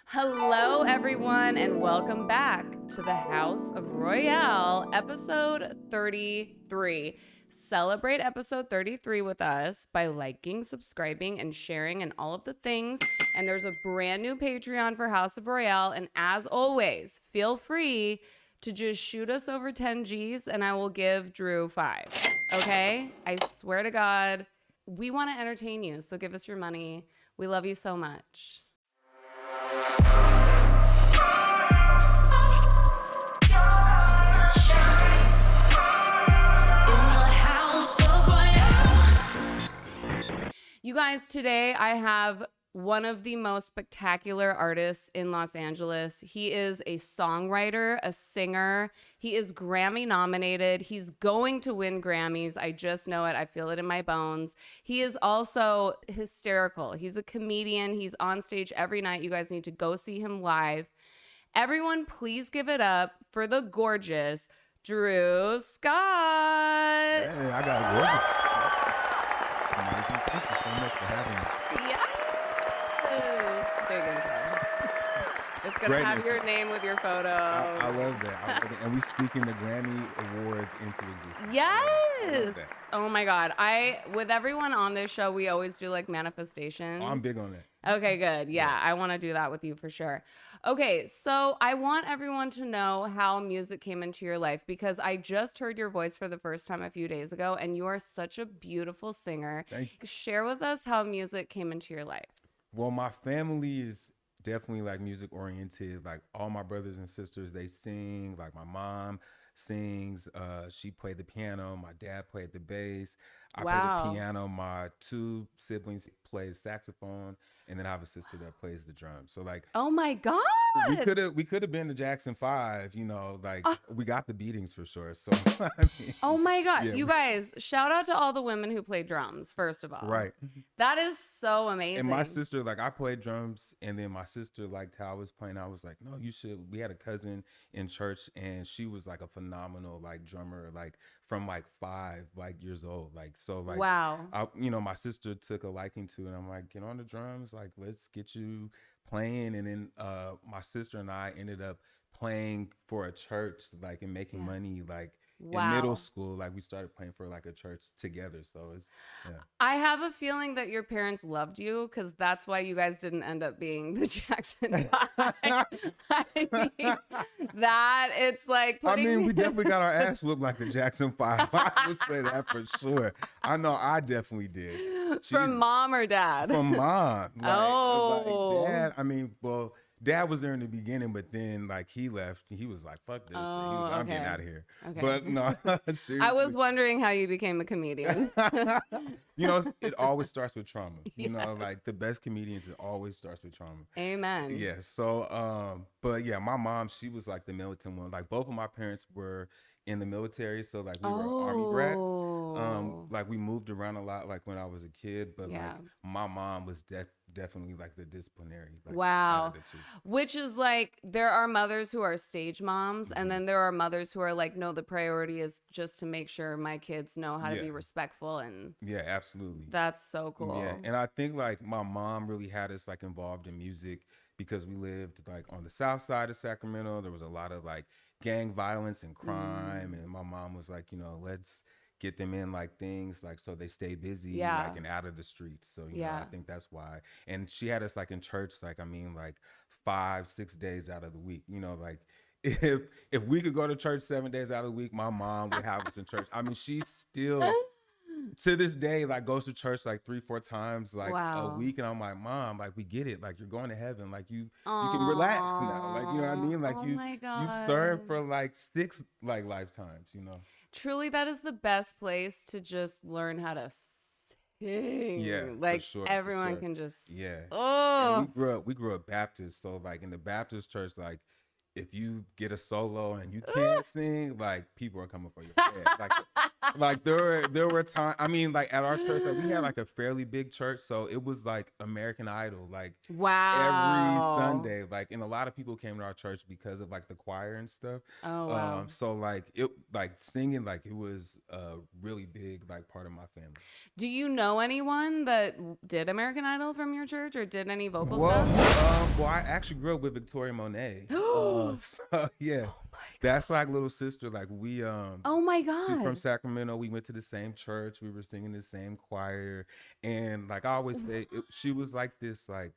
Hello, everyone, and welcome back to the House of Royale, episode 33. Celebrate episode 33 with us by liking, subscribing, and sharing and all of the things. And there's a brand new Patreon for House of Royale. And as always, feel free to just shoot us over 10 G's and I will give Drew 5. Okay? I swear to God, we want to entertain you, so give us your money. We love you so much. You guys, today I have one of the most spectacular artists in Los Angeles. He is a songwriter, a singer. He is Grammy nominated. He's going to win Grammys. I just know it. I feel it in my bones. He is also hysterical. He's a comedian. He's on stage every night. You guys need to go see him live. Everyone, please give it up for the gorgeous Drew Scott. Hey, I got gorgeous. Amazing. Thank you so much for having me. Yes. Big intro. It's going to have your name with your photo. I love that. And we speaking the Grammy Awards into existence. Yes. Oh my God. With everyone on this show, we always do like manifestations. Oh, I'm big on that. Okay, good. Yeah, I want to do that with you for sure. Okay, so I want everyone to know how music came into your life because I just heard your voice for the first time a few days ago, and you are such a beautiful singer. Thank you. Share with us how music came into your life. Well, my family is definitely like music oriented. Like all my brothers and sisters, they sing. Like my mom sings. She played the piano. My dad played the bass. I play the piano. My two siblings play saxophone, and then I have a sister that plays the drums. So like, oh my God, we could have been the Jackson 5. You know, like we got the beatings for sure. So I mean, oh my God, yeah. You guys, shout out to all the women who play drums. First of all, right, that is so amazing. And my sister, like I played drums, and then my sister liked how I was playing. I was like, no, you should. We had a cousin in church, and she was like a phenomenal like drummer, like from like 5 years old, like so like wow. My sister took a liking to it. I'm like, get on the drums, like let's get you playing. And then my sister and I ended up playing for a church, like and making money, like in middle school. Like we started playing for like a church together. So it's I have a feeling that your parents loved you because that's why you guys didn't end up being the Jackson 5. I mean, that it's like we definitely got our ass whooped like the Jackson 5. I would say that for sure. I know I definitely did. From mom or dad? From mom. Oh. Like dad, Dad was there in the beginning, but then like he left. He was like, "Fuck this!" He was, I'm getting out of here. Okay. But no, seriously. I was wondering how you became a comedian. It always starts with trauma. You know, like the best comedians, it always starts with trauma. Amen. Yeah. So, but yeah, my mom, she was like the militant one. Like both of my parents were in the military, so like we were Army brats. Like we moved around a lot, like when I was a kid. But like my mom was definitely like the disciplinary. Like, out of the two. Which is like there are mothers who are stage moms, and then there are mothers who are like, no, the priority is just to make sure my kids know how to be respectful. And yeah, absolutely. That's so cool. Yeah, and I think like my mom really had us like involved in music because we lived like on the south side of Sacramento. There was a lot of like gang violence and crime, and my mom was like, let's get them in like things like so they stay busy like and out of the streets. So I think that's why. And she had us like in church, like 5-6 days out of the week. Like if we could go to church 7 days out of the week, my mom would have us in church. She still to this day like goes to church like 3-4 times like a week, and I'm like, Mom, like we get it, like you're going to heaven, like you can relax now, like you know what I mean, like you serve for like 6 like lifetimes. Truly, that is the best place to just learn how to sing. Yeah, like for sure, everyone can just And we grew up Baptist, so like in the Baptist church, like if you get a solo and you can't sing, like people are coming for your head. Like there were times. Like at our church, like we had like a fairly big church, so it was like American Idol, like every Sunday. Like, and a lot of people came to our church because of like the choir and stuff. Oh wow. So like it like singing, like it was a really big like part of my family. Do you know anyone that did American Idol from your church or did any vocal stuff? Well, I actually grew up with Victoria Monet. So yeah, Oh my that's like little sister. Like we Oh my she's from God. Sacramento. We went to the same church. We were singing the same choir, and like I always say, she was like this like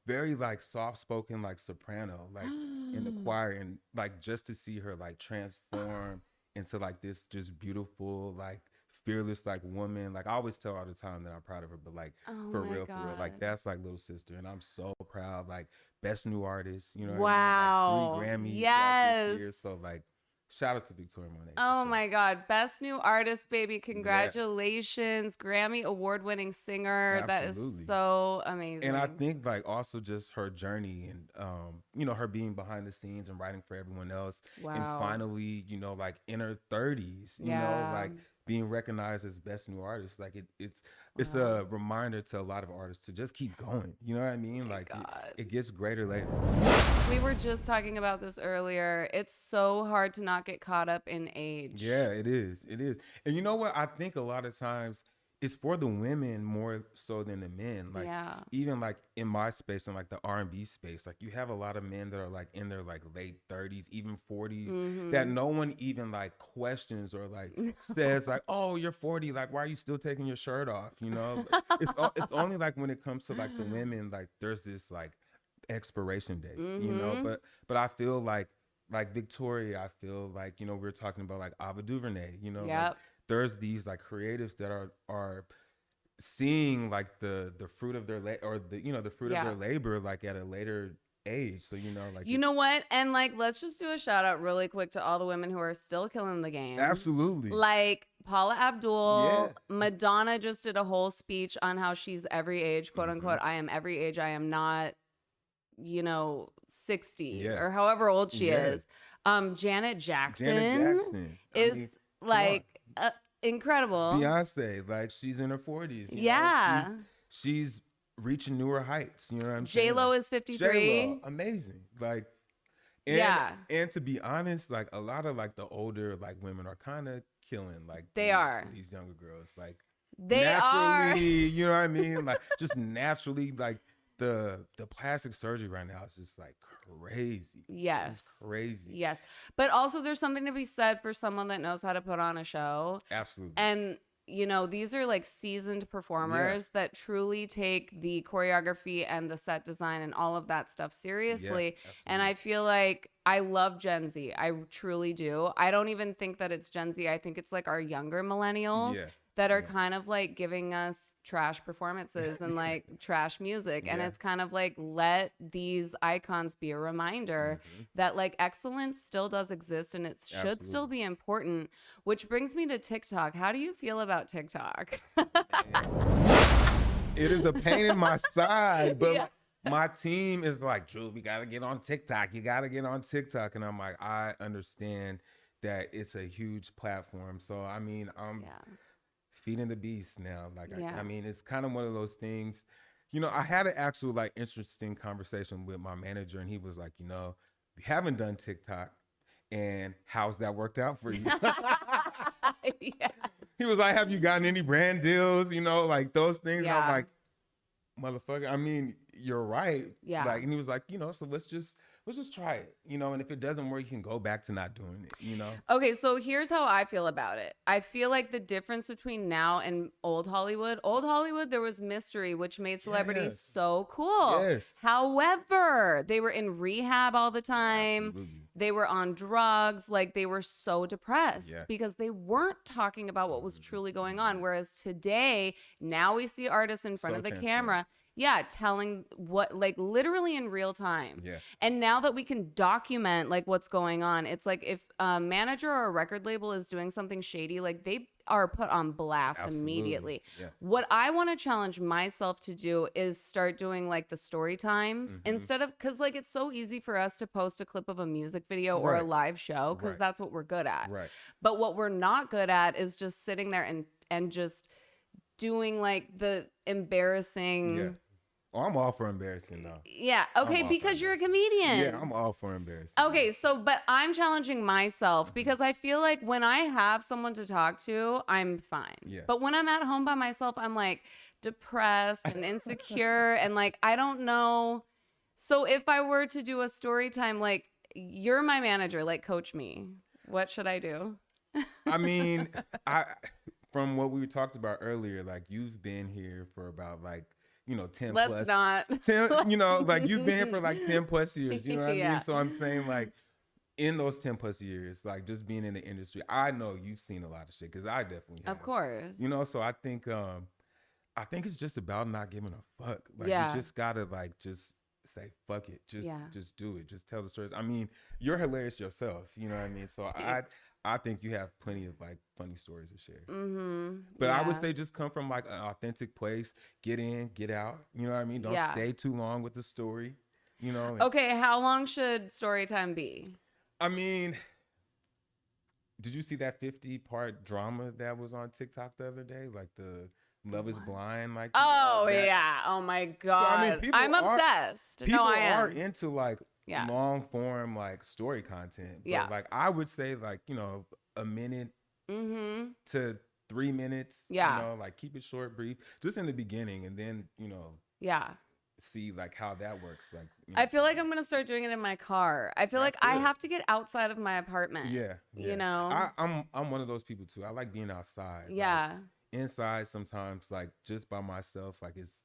very like soft spoken like soprano like in the choir, and like just to see her like transform into like this just beautiful like fearless like woman. Like I always tell all the time that I'm proud of her, but like Oh my for real, like God. that's like little sister, and I'm so proud. Like best new artist, you know what I mean? Like three Wow. Grammys like this Yes. year. So like shout out to Victoria Monet for Oh sure. my God. Best new artist, baby. Yeah, Congratulations. Grammy award-winning singer. That is absolutely. so And I amazing. think like also just her journey and you know, her being behind the scenes and writing for everyone else, and Wow. finally, you know, like in her 30s, you know, Yeah. like being recognized as best new artist. Like it's Wow. a reminder to a lot of artists to just keep going. You know what I mean? My Like God. it gets greater later. We were just talking about this earlier. It's so hard to not get caught up in age. Yeah, it is. It is. And you know what? I think a lot of times it's for the women more so than the men. Like Yeah. even like in my space and like the R&B space, like you have a lot of men that are like in their like late 30s, even 40s, that Mm-hmm. no one even like questions or like says like, "Oh, you're 40, like why are you still taking your shirt off?" You know? It's only like when it comes to like the women, like there's this like expiration date, you know? Mm-hmm. But I feel like Victoria, I feel like, you know, we are talking about like Ava DuVernay, you know, like Yep. there's these like creatives that are seeing like the fruit of their or the, you know, the fruit of Yeah. their labor like at a later age. So, you know, like You know it's what? And like, let's just do a shout out really quick to all the women who are still killing the game. absolutely. Like Paula Yeah. Abdul, Madonna just did a whole speech on how she's every age, quote Hmm. unquote. I am every age. I am not, 60 Yeah. or however old she Yeah. is. Janet Janet Jackson Jackson. I is mean, come on. like incredible. Beyonce, like she's in her 40s, you know, Yeah. she's reaching newer heights, you know what I'm J saying? Lo Like is J Lo, 53. amazing. Like and Yeah, and to be honest, like a lot of like the older like women are kind of killing like they are. these younger girls. Like They are. naturally, you know what I mean? Like just naturally, like the plastic surgery right now is just like crazy. It's Yes. crazy. Yes. But also there's something to be said for someone that knows how to put on a show. Absolutely. And these are like seasoned Yeah. performers that truly take the choreography and the set design and all of that stuff Yeah. seriously. And Absolutely. I feel like I love Gen Z. I truly do. I don't even think that it's Gen Z. I think it's like our younger millennials Yeah. that are Yeah. kind of like giving us trash performances and like trash music. And Yeah. it's kind of like, let these icons be a reminder Mhm. that like excellence still does exist and it should still Absolutely. be important, which brings me to TikTok. How do you feel about TikTok? It is a pain in my side, but Yeah. my team is like, Drew, we gotta get on TikTok. You gotta get on TikTok. And I'm like, I understand that it's a huge platform. So I mean, I'm Yeah. feeding the beast now. Like Yeah. I mean, it's kind of one of those things. You know, I had an actual like interesting conversation with my manager, and he was like, you know, we haven't done TikTok, and how's that worked out for you? Yeah. He was like, have you gotten any brand deals? You know, like those things. And I'm Yeah. like, motherfucker, I mean, you're right. Yeah. Like, and he was like, you know, so let's just try it, you know, and if it doesn't work, you can go back to not doing it, you know? Okay, so here's how I feel about it. I feel like the difference between now and old Hollywood, there was mystery, which made celebrities Yes. so cool. Yes. However, they were in rehab all the time. Absolutely. They were on drugs. Like they were so depressed Yeah. because they weren't talking about what was truly going on. Whereas today, now we see artists in front So of the transparent. camera. Yeah, telling what, like literally in real time. Yeah. And now that we can document like what's going on, it's like if a manager or a record label is doing something shady, like they are put on blast Absolutely. immediately. Yeah. What I want to challenge myself to do is start doing like the story times instead of, because like it's so easy for us to post a clip of a music video or a Right. live show because Right. that's what we're good at. Right. But what we're not good at is just sitting there and just doing like the embarrassing. Yeah. Oh, I'm all for embarrassing though. Yeah. I'm Okay. all for Because you're a embarrassing. comedian. Yeah, I'm all for embarrassing. Okay, so but I'm challenging myself because I feel like when I have someone to talk to, I'm fine. Yeah. But when I'm at home by myself, I'm like depressed and insecure and like I don't know So if I were to do a story time, like you're my manager, like coach me. What should I do? I mean, I from what we talked about earlier, like you've been here for about like, 10 Let's plus not. 10, like you've been here for like 10 plus years, you know what I mean? Yeah. So I'm saying like in those 10 plus years, like just being in the industry, I know you've seen a lot of shit because I definitely have. Of course. So I think it's just about not giving a fuck. Like you Yeah. just gotta like just say fuck it. Yeah. Just do it. Just tell the stories. I mean, you're hilarious yourself. You know what I mean? So Thanks. I think you have plenty of like funny stories to share. Mm-hmm. But I would Yeah. say just come from like an authentic place. Get in, get out. You know what I mean? Don't Yeah. stay too long with the story. And, Okay, how long should story time be? I mean, did you see that 50-part drama that was on TikTok the other day? Like the Love is What? Blind, like Oh that. yeah. Oh my So god. I mean, I'm obsessed. people No, I are am. into like Yeah. long form like story content. But Yeah. like I would say like, a minute Mm-hmm. to 3 minutes. Yeah. Like keep it short, brief, just in the beginning, and then, Yeah. see like how that works. Like I feel like I'm gonna start doing it in my car. I feel like That's I good. have to get outside of my apartment. Yeah. You know? I'm one of those people too. I like being outside. Like, Yeah. inside sometimes like just by myself, like it's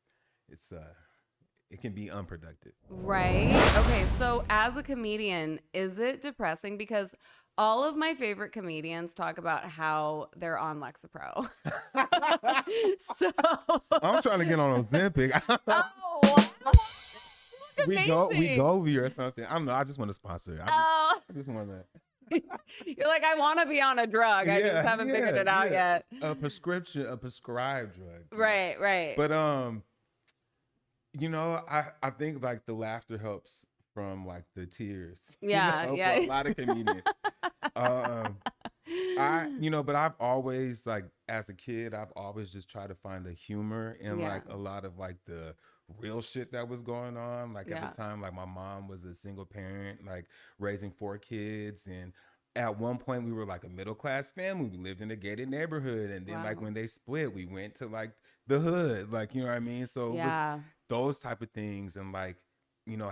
it can be unproductive. Right. Okay. So, as a comedian, is it depressing? Because all of my favorite comedians talk about how they're on Lexapro. So, I'm trying to get on Ozempic. oh, Wegovy or something. I don't know. I just want to sponsor it. I just want to. You're like, I want to be on a drug. I just haven't figured it out yet. A prescribed drug. Right. But I think like the laughter helps from like the tears. Yeah. For a lot of comedians. But I've always like as a kid, I've always just tried to find the humor in like a lot of like the real shit that was going on. Like at the time, like my mom was a single parent, like raising 4 kids, and at one point we were like a middle class family. We lived in a gated neighborhood, and then like when they split, we went to like the hood, like you know what I mean. So it was those type of things, and like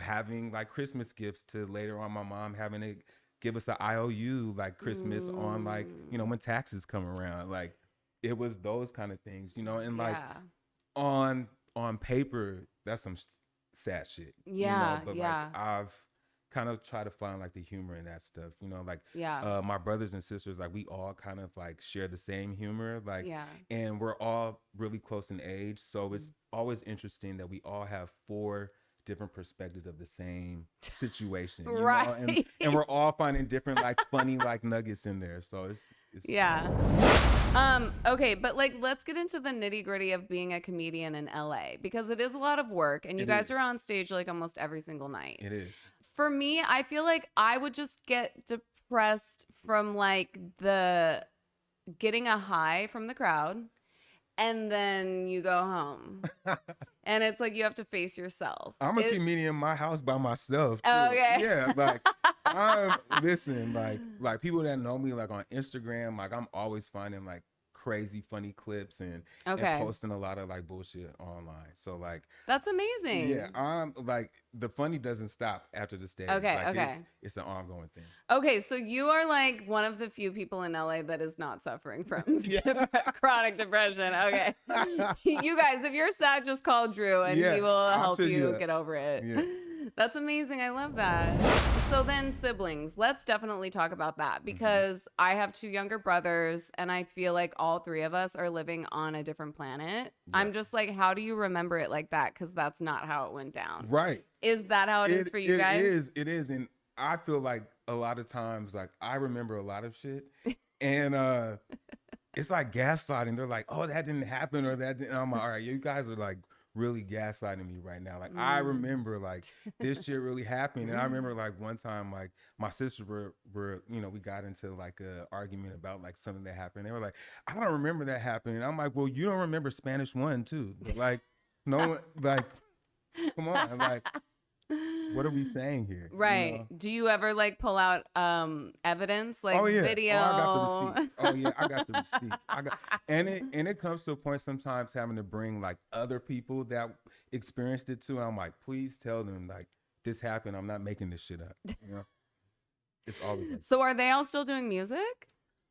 having like Christmas gifts to later on my mom having to give us an IOU like Christmas on like when taxes come around. Like it was those kind of things, and like on paper, that's some sad shit. But like I've kind of tried to find like the humor in that stuff. Like my brothers and sisters, like we all kind of like share the same humor. Like and we're all really close in age. So it's always interesting that we all have 4 different perspectives of the same situation. Right. And we're all finding different like funny like nuggets in there. So it's okay, but like let's get into the nitty-gritty of being a comedian in LA, because it is a lot of work, and you guys are on stage like almost every single night. It is. For me, I feel like I would just get depressed from like the getting a high from the crowd, and then you go home. And it's like you have to face yourself. I'm a comedian in my house by myself too. Okay. Yeah, like listen, like people that know me like on Instagram, like I'm always finding like crazy funny clips and posting a lot of like bullshit online. So like that's amazing. Yeah, I'm like the funny doesn't stop after the stage. It's an ongoing thing. Okay, so you are like one of the few people in LA that is not suffering from chronic depression. Okay. You guys, if you're sad, just call Drew and he will help you get over it. Yeah. That's amazing. I love that. So then siblings, let's definitely talk about that, because I have 2 younger brothers and I feel like all 3 of us are living on a different planet. Yeah. I'm just like, how do you remember it like that? Because that's not how it went down. Right. Is that how it is for you guys? It is. And I feel like a lot of times, like I remember a lot of shit and it's like gaslighting. They're like, oh, that didn't happen or that didn't. And I'm like, all right, you guys are like really gaslighting me right now. Like I remember like this shit really happened. And I remember like one time like my sisters were we got into like a argument about like something that happened. They were like, I don't remember that happening. I'm like, well, you don't remember Spanish 1 too. But like no one like come on, like what are we saying here? Right. Do you ever like pull out evidence like video? I got the receipts. I got the receipts. And it comes to a point sometimes having to bring like other people that experienced it too. And I'm like, please tell them like this happened. I'm not making this shit up. You know, it's always like, So are they all still doing music?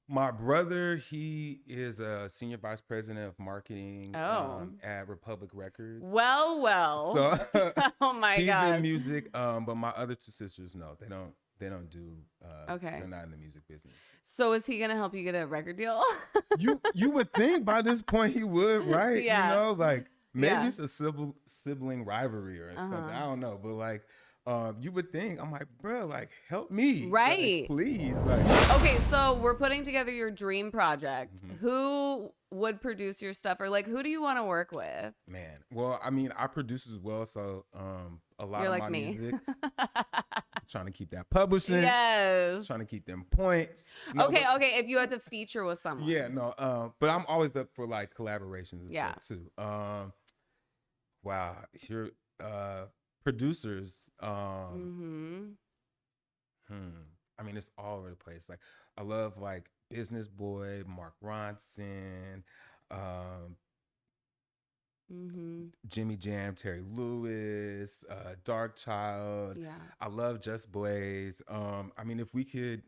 my brother, he is a senior vice president of marketing at Republic Records. Well. So Oh my he's God. in music, but my other two sisters, no, they don't do. Okay. They're not in the music business. So is he gonna help you get a record deal? You would think by this point he would, right? Yeah. You know, like maybe Yeah. it's a sibling rivalry or something. I don't know, but like. You would think, I'm like, bro, like, help me. Right. Like, please. Like, Okay, so we're putting together your dream project. Who would produce your stuff, or like, who do you want to work with? man. Well, I mean, I produce as well, so a lot You're of like my me. music. Trying to keep that publishing. Yes. Trying to keep them points. No, Okay, but, okay. If you had to feature with someone. Yeah, no. But I'm always up for like collaborations and Yeah. stuff too. Wow. Here producers. I mean, it's all over the place. Like, I love like Business Boy, Mark Ronson, Jimmy Jam, Terry Lewis, Dark Child. Yeah. I love Just Blaze. I mean, if we could,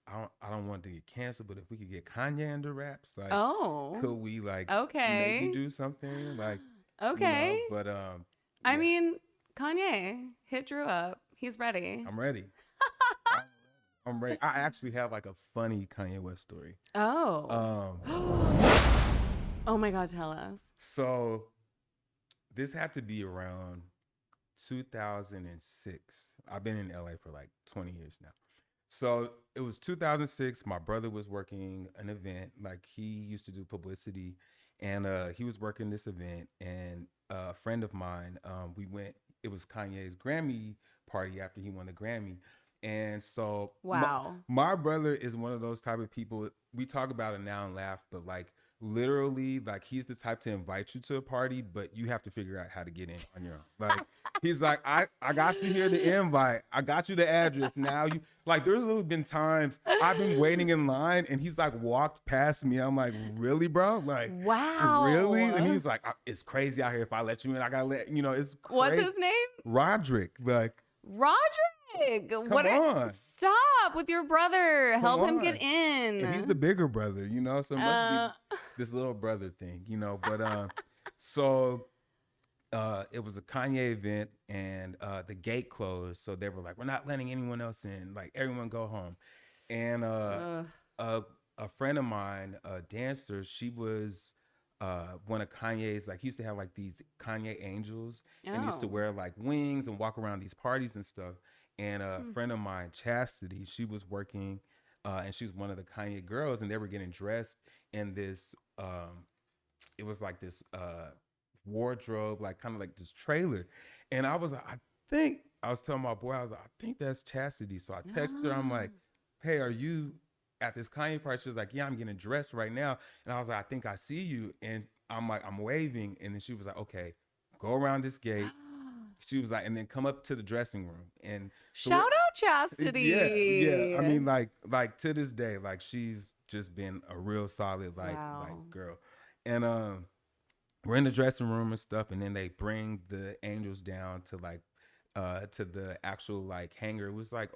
I don't want to get canceled, but if we could get Kanye under wraps, like, could we like maybe do something like, okay? You know, but I mean, Kanye, hit Drew up. He's ready. I'm ready. I'm ready. I actually have like a funny Kanye West story. Oh. Oh my God, tell us. So this had to be around 2006. I've been in LA for like 20 years now. So it was 2006. My brother was working an event. Like, he used to do publicity, and he was working this event, and a friend of mine, we went, it was Kanye's Grammy party after he won the Grammy. And so wow, my brother is one of those type of people, we talk about it now and laugh, but like literally, like, he's the type to invite you to a party, but you have to figure out how to get in on your own. Like, he's like, I got you here the invite. I got you the address. Now you, like, there's been times I've been waiting in line and he's like walked past me. I'm like, really, bro? Like, wow, really? And he's like, it's crazy out here. If I let you in, I gotta let, you know, it's crazy. What's his name? Roderick. Like, Roderick. Come on. Stop with your brother. Help him on. get in. And he's the bigger brother, you know, so it must be this little brother thing, you know. But so it was a Kanye event, and the gate closed, so they were like, we're not letting anyone else in, like, everyone go home. And a friend of mine, a dancer, she was one of Kanye's, like, he used to have like these Kanye angels, and he used to wear like wings and walk around these parties and stuff. And a friend of mine, Chastity, she was working, and she was one of the Kanye girls, and they were getting dressed in this, it was like this wardrobe, like kind of like this trailer. And I was like, I was telling my boy, I was like, I think that's Chastity. So I texted her, I'm like, hey, are you at this Kanye party? She was like, yeah, I'm getting dressed right now. And I was like, I think I see you. And I'm like, I'm waving. And then she was like, okay, go around this gate. She was like, and then come up to the dressing room. And so shout out Chastity. Yeah. I mean, like to this day, like, she's just been a real solid like girl. And we're in the dressing room and stuff, and then they bring the angels down to like to the actual like hangar. It was like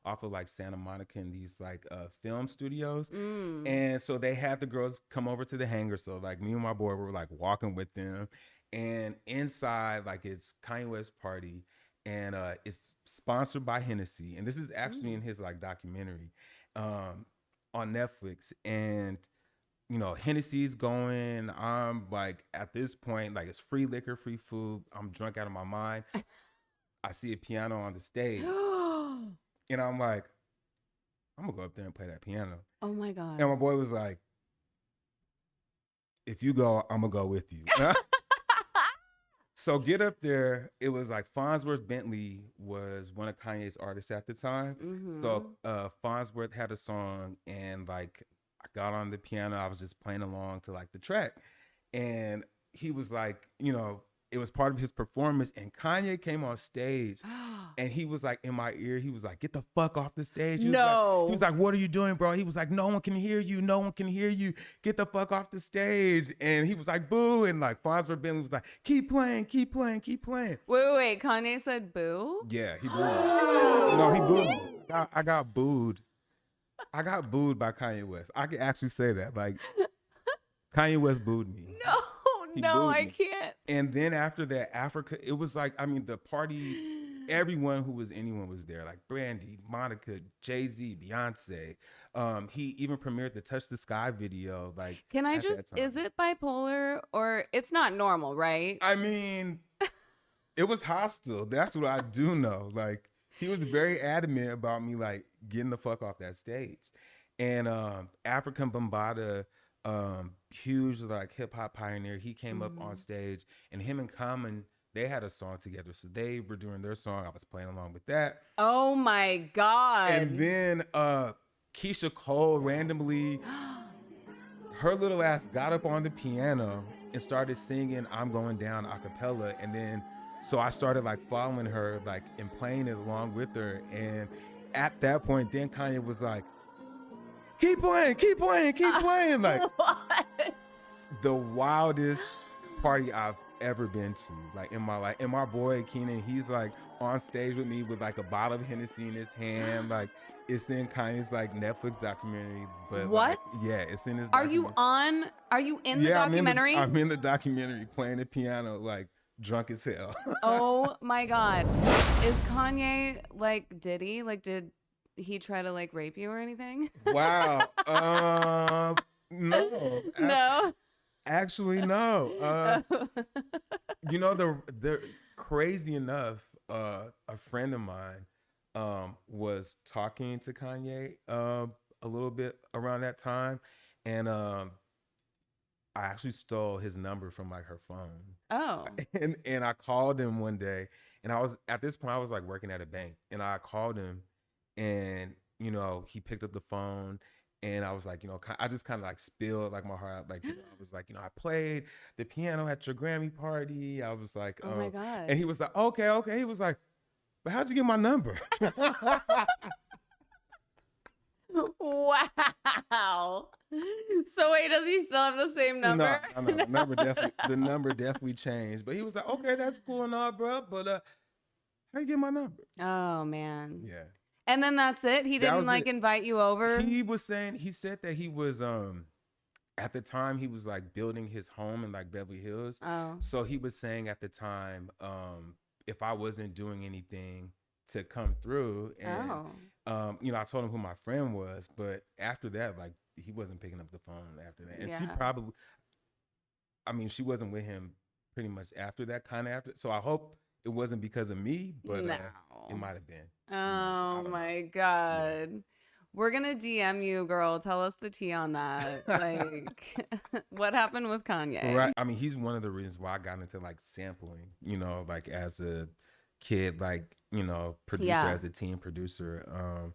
off of like Santa Monica and these like film studios. And so they had the girls come over to the hangar. So like me and my boy were like walking with them, and inside, like, it's Kanye West party, and it's sponsored by Hennessy. And this is actually in his like documentary on Netflix. And you know, Hennessy's going. I'm like, at this point, like, it's free liquor, free food. I'm drunk out of my mind. I see a piano on the stage. And I'm like, I'm gonna go up there and play that piano. Oh my God. And my boy was like, if you go, I'm gonna go with you. So get up there. It was like Farnsworth Bentley was one of Kanye's artists at the time. So Farnsworth had a song, and like, I got on the piano. I was just playing along to like the track. And he was like, you know, it was part of his performance, and Kanye came on stage And he was like in my ear, he was like, "Get the fuck off the stage." No. He was like, "What are you doing, bro?" He was like, "No one can hear you. No one can hear you. Get the fuck off the stage." And he was like, "Boo." And like Fonzworth Bentley was like, "Keep playing, keep playing, keep playing." Wait. Kanye said boo? Yeah, he booed me. No, he booed me. I got booed. I got booed by Kanye West. I can actually say that. Like, Kanye West booed me. No, I can't. And then after that, Africa, it was like, I mean, the party, everyone who was anyone was there. Like Brandy, Monica, Jay-Z, Beyonce. He even premiered the Touch the Sky video. Like, Can I just, is it bipolar or it's not normal, right? I mean, it was hostile. That's what I do know. Like, he was very adamant about me, like, getting the fuck off that stage. And African Bambaataa, huge like hip hop pioneer, he came up on stage, and him and Common, they had a song together. So they were doing their song. I was playing along with that. Oh my God. And then Keisha Cole randomly, her little ass got up on the piano and started singing "I'm Going Down" a cappella. And then so I started like following her, like, and playing it along with her. And at that point, then Kanye was like, keep playing, keep playing, keep playing. Like, what? The wildest party I've ever been to, like, in my life. And my boy Keenan, he's like on stage with me with like a bottle of Hennessy in his hand. Like, it's in Kanye's like Netflix documentary. But what? Like, yeah, it's in his. Are you in the documentary? I'm in the documentary playing the piano, like, drunk as hell. Oh my God. Is Kanye like Diddy? Like, did he try to like rape you or anything? Wow. No. No. Actually, no. You know, the crazy enough, a friend of mine was talking to Kanye a little bit around that time, and I actually stole his number from like her phone. Oh. And I called him one day, and I was at this point I was like working at a bank, and I called him, and you know, he picked up the phone. And I was like, you know, I just kind of like spilled like my heart out. Like, you know, I was like, you know, I played the piano at your Grammy party. I was like, oh my God. And he was like, okay. He was like, but how'd you get my number? Wow. So wait, does he still have the same number? No. The number definitely changed. But he was like, okay, that's cool and all, bro. But how you get my number? Oh man. Yeah. And then that's it? He didn't like invite you over? He said that he was at the time he was like building his home in like Beverly Hills. Oh. So he was saying at the time, if I wasn't doing anything to come through, and you know, I told him who my friend was, but after that, like, he wasn't picking up the phone after that. And she probably, I mean, she wasn't with him pretty much after that, kind of after. So I hope it wasn't because of me, but no. It might have been. Oh my God. Yeah. We're going to DM you, girl. Tell us the tea on that. Like, what happened with Kanye? Right. I mean, he's one of the reasons why I got into like sampling, you know, like as a kid, like, you know, producer, as a teen producer.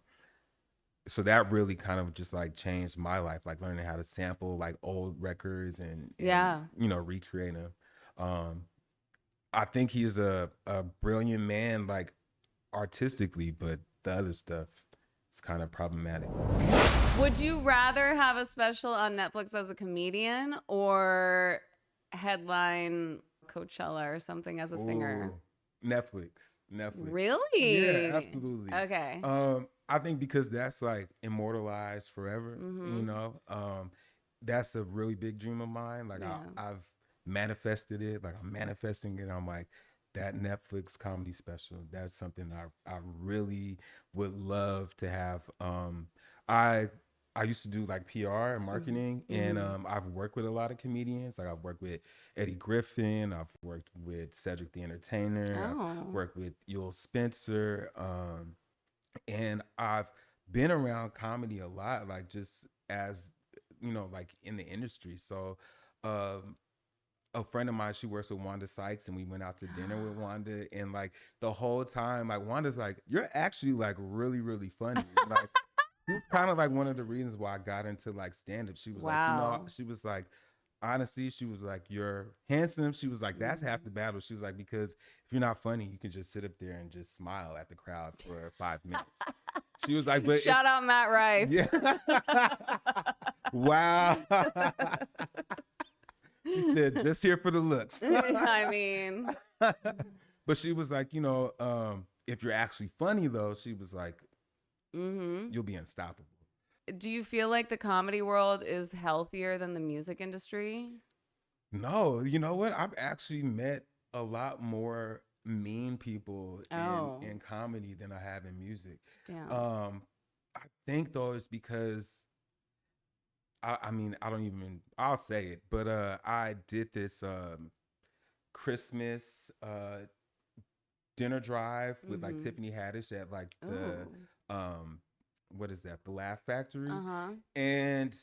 So that really kind of just like changed my life, like learning how to sample like old records and you know, recreate them. I think he's a brilliant man, like, artistically, but the other stuff is kind of problematic. Would you rather have a special on Netflix as a comedian or headline Coachella or something as a singer? Netflix. Really? Yeah, absolutely. Okay. I think because that's like immortalized forever, you know. That's a really big dream of mine. Like, I've manifested it. Like, I'm manifesting it. I'm like, that Netflix comedy special, that's something I really would love to have. I used to do like PR and marketing, and I've worked with a lot of comedians. Like, I've worked with Eddie Griffin, I've worked with Cedric the Entertainer, I've worked with Yul Spencer, and I've been around comedy a lot, like, just as, you know, like in the industry. So a friend of mine, she works with Wanda Sykes, and we went out to dinner with Wanda, and like the whole time, like, Wanda's like, you're actually like really, really funny. Like, it's kind of like one of the reasons why I got into like stand-up. She was like, you know, she was like, honestly, she was like, you're handsome. She was like, that's half the battle. She was like, because if you're not funny, you can just sit up there and just smile at the crowd for 5 minutes. She was like, but Shout out Matt Rife. yeah. Wow. She said, just here for the looks. I mean, But she was like, if you're actually funny though, she was like, you'll be unstoppable. do you feel like the comedy world is healthier than the music industry? No, you know what? I've actually met a lot more mean people in comedy than I have in music. Damn. I think though it's because I mean, I'll say it, but I did this Christmas dinner drive with like Tiffany Hadish at like the what is that? The Laugh Factory. And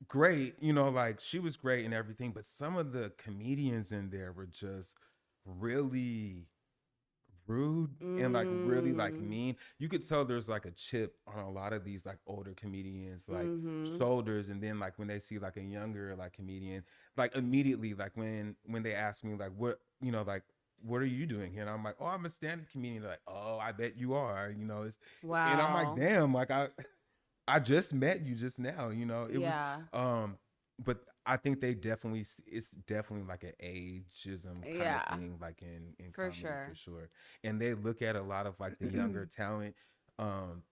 great, like she was great and everything, but some of the comedians in there were just really rude and like really like mean. You could tell there's like a chip on a lot of these like older comedians like shoulders, and then like when they see like a younger like comedian, like immediately like when they ask me like what like what are you doing here, and I'm like, oh, I'm a stand-up comedian. They're like, oh, I bet you are, it's Wow. and I'm like, damn, like I just met you just now, it was but I think it's definitely like an ageism kind of thing, like in for comedy, sure. for sure. And they look at a lot of like the younger talent.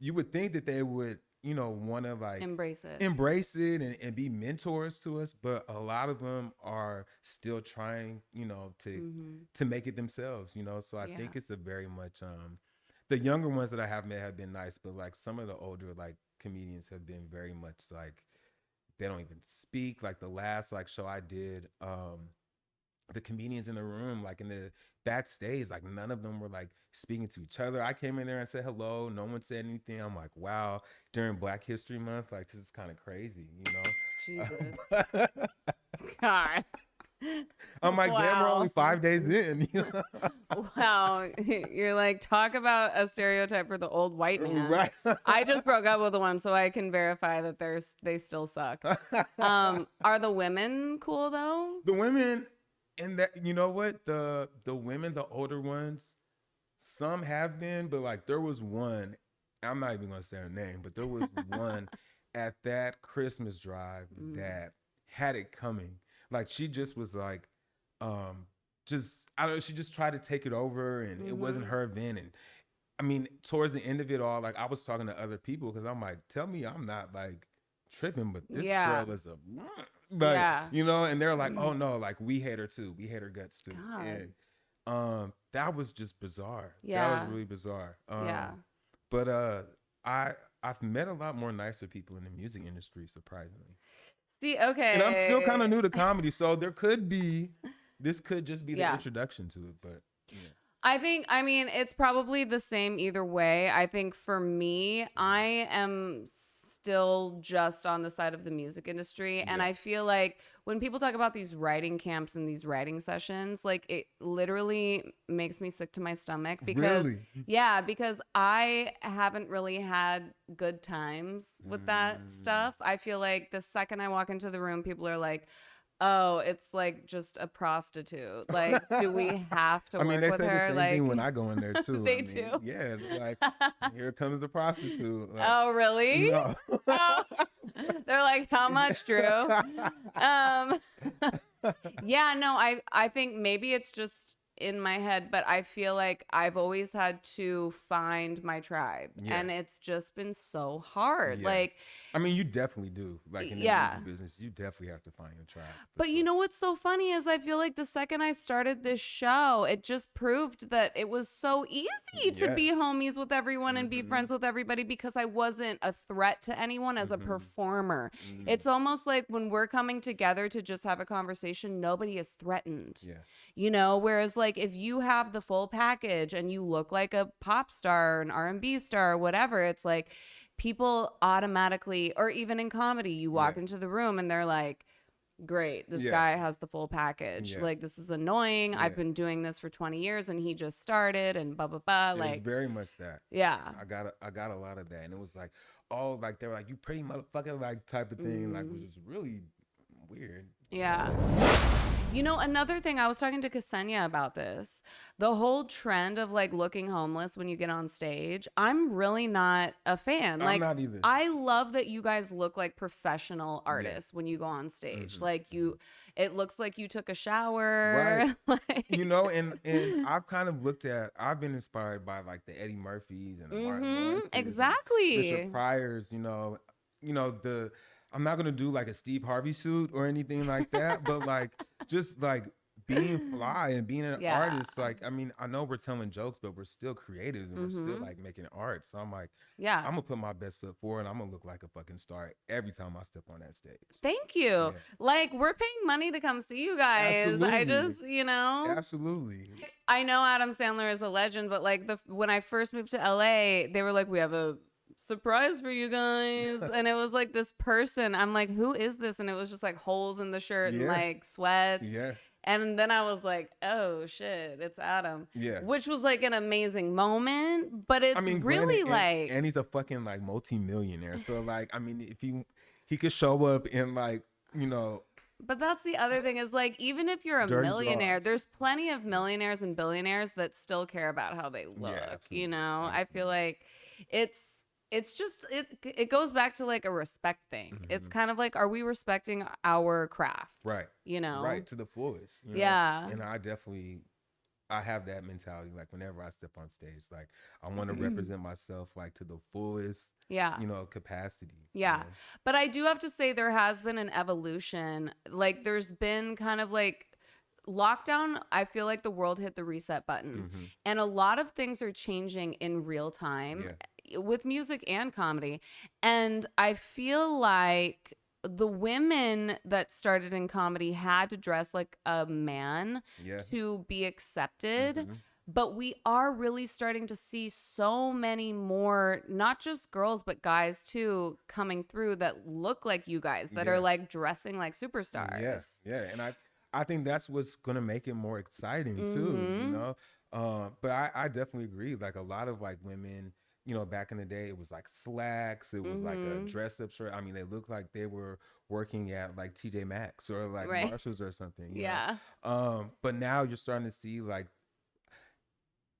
You would think that they would, want to like embrace it and be mentors to us, but a lot of them are still trying, to make it themselves, So I think it's a very much the younger ones that I have met have been nice, but like some of the older like comedians have been very much like they don't even speak. Like the last like show I did, the comedians in the room, like in the backstage, like none of them were like speaking to each other. I came in there and said hello. No one said anything. I'm like, wow, during Black History Month, like this is kind of crazy, Jesus. God. I'm like, damn, we're only 5 days in. Wow. You're like, talk about a stereotype for the old white man. Right. I just broke up with one, so I can verify that they still suck. Are the women cool though? The women, and that, you know what? The women, the older ones, some have been, but like there was one, I'm not even gonna say her name, but there was one at that Christmas drive that had it coming. Like she just was like, she just tried to take it over, and it wasn't her event. And I mean, towards the end of it all, like I was talking to other people because I'm like, tell me I'm not like tripping, but this girl is a like, and they're like, oh no, like we hate her too. We hate her guts too. God. And that was just bizarre. Yeah. That was really bizarre. But I've met a lot more nicer people in the music industry, surprisingly. See, okay. And I'm still kind of new to comedy, so this could just be the introduction to it, but yeah. I mean, it's probably the same either way. I think for me, I am still just on the side of the music industry. And I feel like when people talk about these writing camps and these writing sessions, like it literally makes me sick to my stomach because, because I haven't really had good times with that stuff. I feel like the second I walk into the room, people are like, oh, it's like just a prostitute. Like, do we have to work with her? The same like thing when I go in there too. They do. Yeah, like here comes the prostitute. Like, oh, really? No. Oh. They're like, how much, Drew? Yeah, no, I think maybe it's just in my head, but I feel like I've always had to find my tribe, and it's just been so hard. Like, I mean, you definitely do. Like in the music business, you definitely have to find your tribe. But you know what's so funny is I feel like the second I started this show, it just proved that it was so easy to be homies with everyone and be friends with everybody because I wasn't a threat to anyone as a performer. It's almost like when we're coming together to just have a conversation, nobody is threatened. Whereas like if you have the full package and you look like a pop star, an R&B star, whatever, it's like people automatically, or even in comedy, you walk into the room and they're like, great, this guy has the full package. Like, this is annoying. I've been doing this for 20 years and he just started and blah, blah, blah. Like, it's very much that. Yeah. I got a lot of that. And it was like, oh, like, they were like, you pretty motherfucker, like, type of thing. Like, which was really weird. Yeah. You know, another thing, I was talking to Ksenia about this. The whole trend of like looking homeless when you get on stage, I'm really not a fan. I'm Like, not either. I love that you guys look like professional Yeah. artists when you go on stage. Mhm, Like, mhm. it looks like you took a shower. Right. Like, You know, and I've kind of I've been inspired by like the Eddie Murphys and the Martin Lawrences and Richard exactly. Pryors, the I'm not gonna do like a Steve Harvey suit or anything like that, but like just like being fly and being an Yeah. artist, like I mean, I know we're telling jokes, but we're still creatives and we're still Mm-hmm. like making art. So I'm like, Yeah. I'm gonna put my best foot forward and I'm gonna look like a fucking star every time I step on that stage. Thank you. Yeah. Like, we're paying money to come see you guys. I Absolutely. just, you know. Absolutely. I know Adam Sandler is a legend, but like when I first moved to LA, they were like, "We have a surprise for you guys," and it was like this person. I'm like, "Who is this?" And it was just like holes in the shirt and Yeah. like sweats. Yeah. And then I was like, "Oh shit, it's Adam," Yeah. which was like an amazing moment. But I it's mean, really granted, like, and he's a fucking like multi-millionaire. So like, I mean, if he could show up in like, but that's the other thing is like, even if you're a dirty millionaire, drawers. there's plenty of millionaires and billionaires that still care about how they look. Yeah, You absolutely. know, I feel Absolutely. like it's just it goes back to like a respect thing. It's Hmm. kind of like, are we respecting our craft? Right. You know? Right. To the fullest. Yeah. And I have that mentality. Like whenever I step on stage, like I want to represent myself like to the fullest, Yeah. capacity. Yeah. But I do have to say there has been an evolution. Like there's been kind of like lockdown, I feel like the world hit the reset button. Hmm. And a lot of things are changing in real time with music and comedy. And I feel like the women that started in comedy had to dress like a man Yeah. to be accepted. Hmm. But we are really starting to see so many more, not just girls, but guys too, coming through that look like you guys, that are Yeah. like dressing like Yeah. superstars. Yeah. And I think that's what's gonna make it more exciting too. Mm-hmm. But I definitely agree. Like a lot of like women, back in the day, it was like slacks. It was like a Mm-hmm. dress up shirt. I mean, they looked like they were working at like TJ Maxx or like Right. Marshalls or something. Yeah. But now you're starting to see like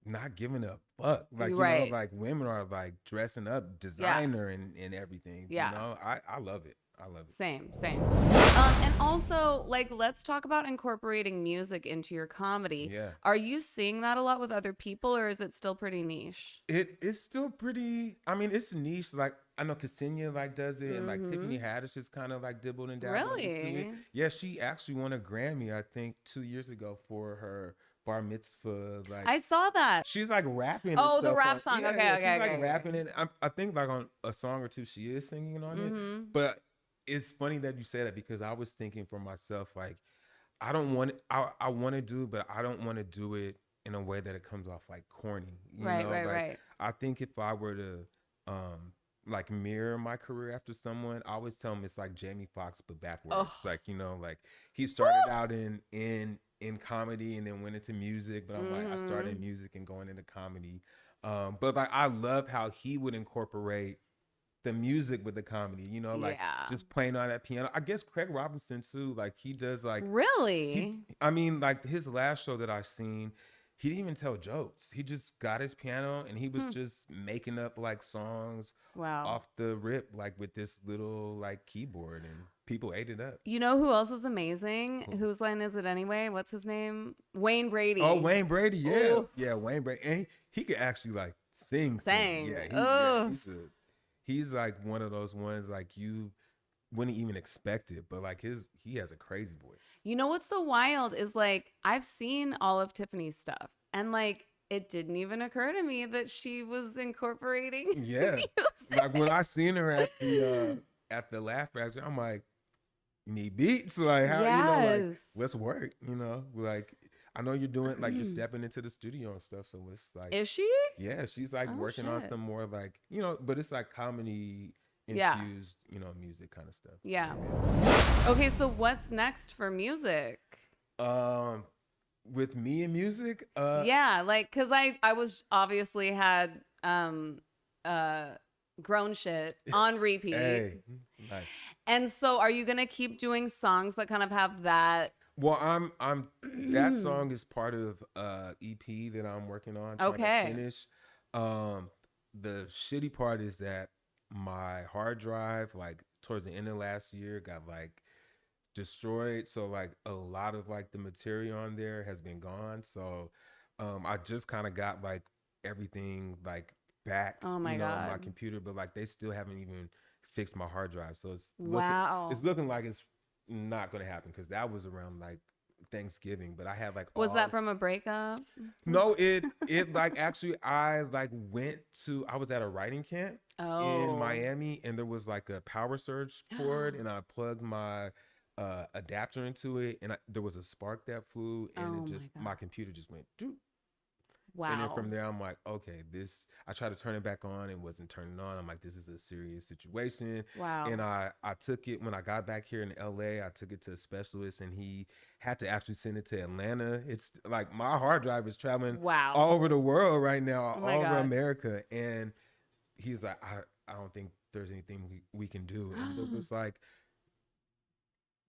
not giving a fuck. Like, Right. like women are like dressing up Yeah. designer and everything. Yeah. I love it. I love it. Same. And also, like, let's talk about incorporating music into your comedy. Yeah. Are you seeing that a lot with other people, or is it still pretty niche? It's still pretty. I mean, it's niche. Like I know Ksenia like does it, and like Tiffany Mm-hmm. Hadish is kind of like dibbled and dabbled into it. Really? Yeah, she actually won a Grammy, I think, 2 years ago for her bar mitzvah. Like I saw that. she's like rapping. And Oh, the stuff rap song. Yeah, Okay, yeah, okay, she's like okay, rapping it. I think like on a song or two, she is singing on it. Mm-hmm. But it's funny that you say that because I was thinking for myself, like I don't want I want to do, but I don't want to do it in a way that it comes off like corny. Right. Like I think if I were to like mirror my career after someone, I always tell them it's like Jamie Foxx but backwards. Oh. Like like he started out in comedy and then went into music, but I'm like I started in music and going into comedy. But like I love how he would incorporate the music with the comedy, like Yeah. just playing on that piano. I guess Craig Robinson too, like he does like Really? I mean, like his last show that I've seen, he didn't even tell jokes. He just got his piano and he was just making up like songs Wow. off the rip, like with this little like keyboard, and people ate it up. You know who else is amazing? Whose line is it anyway? What's his name? Wayne Brady. Oh, Wayne Brady, yeah, Ooh. yeah, Wayne Brady, and he could actually like sing. Sang. Yeah, he's like one of those ones like you wouldn't even expect it, but like he has a crazy voice. You know what's so wild is like I've seen all of Tiffany's stuff, and like it didn't even occur to me that she was incorporating Yeah, music. like when I seen her at the Laugh Factory, I'm like, you need beats, like how like Yes. let's work, like I know you're doing like you're stepping into the studio and stuff, so it's like Is she? yeah, she's like Oh, working on shit. some more like but it's like comedy Yeah. infused, music kind of stuff. Yeah. Okay, so what's next for music? With me and music, Yeah, like cuz I was obviously had Grown shit on repeat. Hey, nice. And so are you going to keep doing songs that kind of have that? Well, I'm that song is part of EP that I'm working on trying to finish. The shitty part is that my hard drive, like towards the end of last year, got like destroyed. So like a lot of like the material on there has been gone. So I just kind of got like everything like back, Oh my God. on my computer, but like they still haven't even fixed my hard drive. So it's looking like it's not gonna happen because that was around like Thanksgiving, but I had like was that from a breakup? No, it like actually I was at a writing camp in Miami, and there was like a power surge cord, and I plugged my adapter into it, and there was a spark that flew, and my computer just went doop. Wow. And then from there, I'm like, okay, I tried to turn it back on and wasn't turning on. I'm like, this is a serious situation. Wow. And I took it when I got back here in LA, I took it to a specialist, and he had to actually send it to Atlanta. It's like my hard drive is traveling all over the world right now, all over America. And he's like, I don't think there's anything we can do. And it was like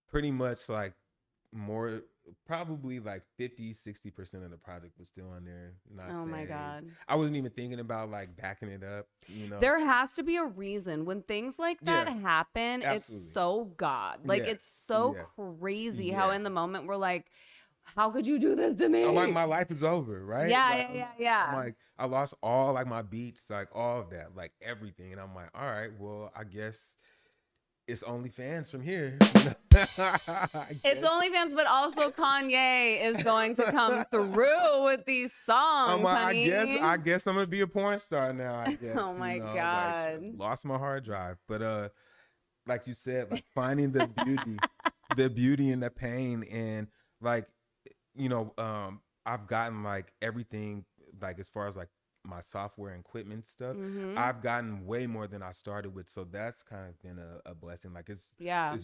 pretty much like more, probably like 50-60% of the project was still on there. My God. I wasn't even thinking about like backing it up, There has to be a reason when things like that happen. Absolutely. It's so God. Like it's so crazy how in the moment we're like, how could you do this to me? I'm like, my life is over, right? Yeah. I'm like, I lost all like my beats, like all of that, like everything. And I'm like, all right, well, I guess it's OnlyFans from here. It's OnlyFans, but also Kanye is going to come through with these songs. I'm like, honey. I guess I'm gonna be a porn star now. I guess. Oh my God. Like, lost my hard drive, but like you said, like finding the beauty, the beauty in the pain, and like, I've gotten like everything, like as far as like my software and equipment stuff, I've gotten way more than I started with, so that's kind of been a blessing. Like it's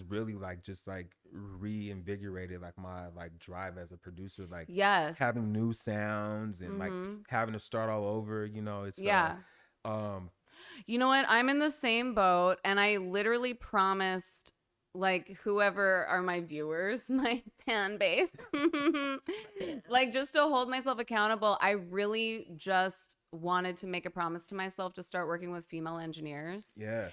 really like just like reinvigorated like my like drive as a producer, like having new sounds and like having to start all over, it's you know what, I'm in the same boat, and I literally promised like whoever are my viewers, my fan base, like just to hold myself accountable. I really just wanted to make a promise to myself to start working with female engineers. Yeah.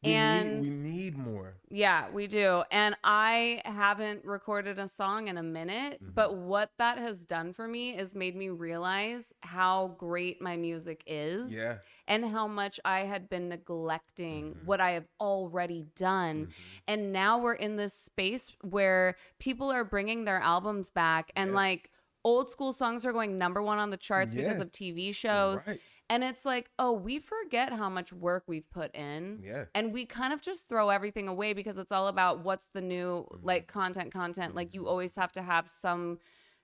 We need more. Yeah, we do. And I haven't recorded a song in a minute, but what that has done for me is made me realize how great my music is. Yeah. And how much I had been neglecting what I have already done. And now we're in this space where people are bringing their albums back, and like old school songs are going #1 on the charts because of TV shows. Right. And it's like, oh, we forget how much work we've put in. Yeah. And we kind of just throw everything away because it's all about what's the new like content. Like you always have to have some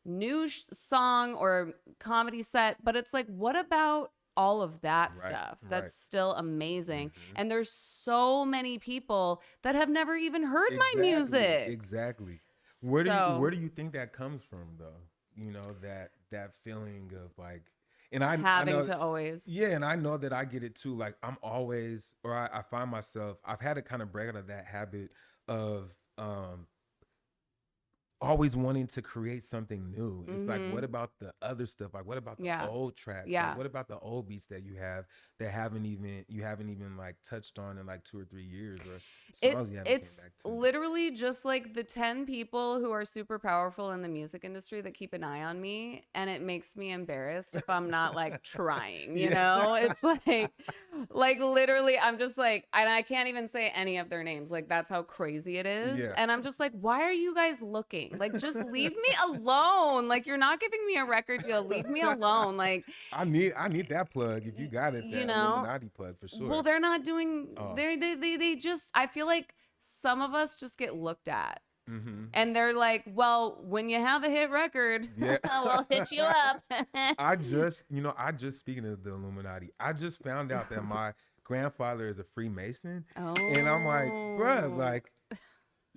new song or comedy set. But it's like, what about all of that stuff that's still amazing? And there's so many people that have never even heard my music. Exactly. Where do you think that comes from though? That feeling of like, and I know, to always. Yeah, and I know that I get it too. Like I'm always, or I find myself, I've had to kind of break out of that habit of always wanting to create something new. It's like, what about the other stuff? Like, what about the old tracks? Yeah. Like, what about the old beats that you have that you haven't even like touched on in like 2 or 3 years, or songs you haven't it's came back to? Literally just like the 10 people who are super powerful in the music industry that keep an eye on me, and it makes me embarrassed if I'm not like trying, you know? It's like literally I'm just like, and I can't even say any of their names. Like that's how crazy it is. Yeah. And I'm just like, why are you guys looking? Like, just leave me alone. Like, you're not giving me a record deal. Leave me alone. Like, I need that plug if you got it. That Illuminati plug for sure. Well, they're not doing. They just. I feel like some of us just get looked at, and they're like, "Well, when you have a hit record, we'll hit you up." I just speaking of the Illuminati, I just found out that my grandfather is a Freemason, and I'm like, bruh, like.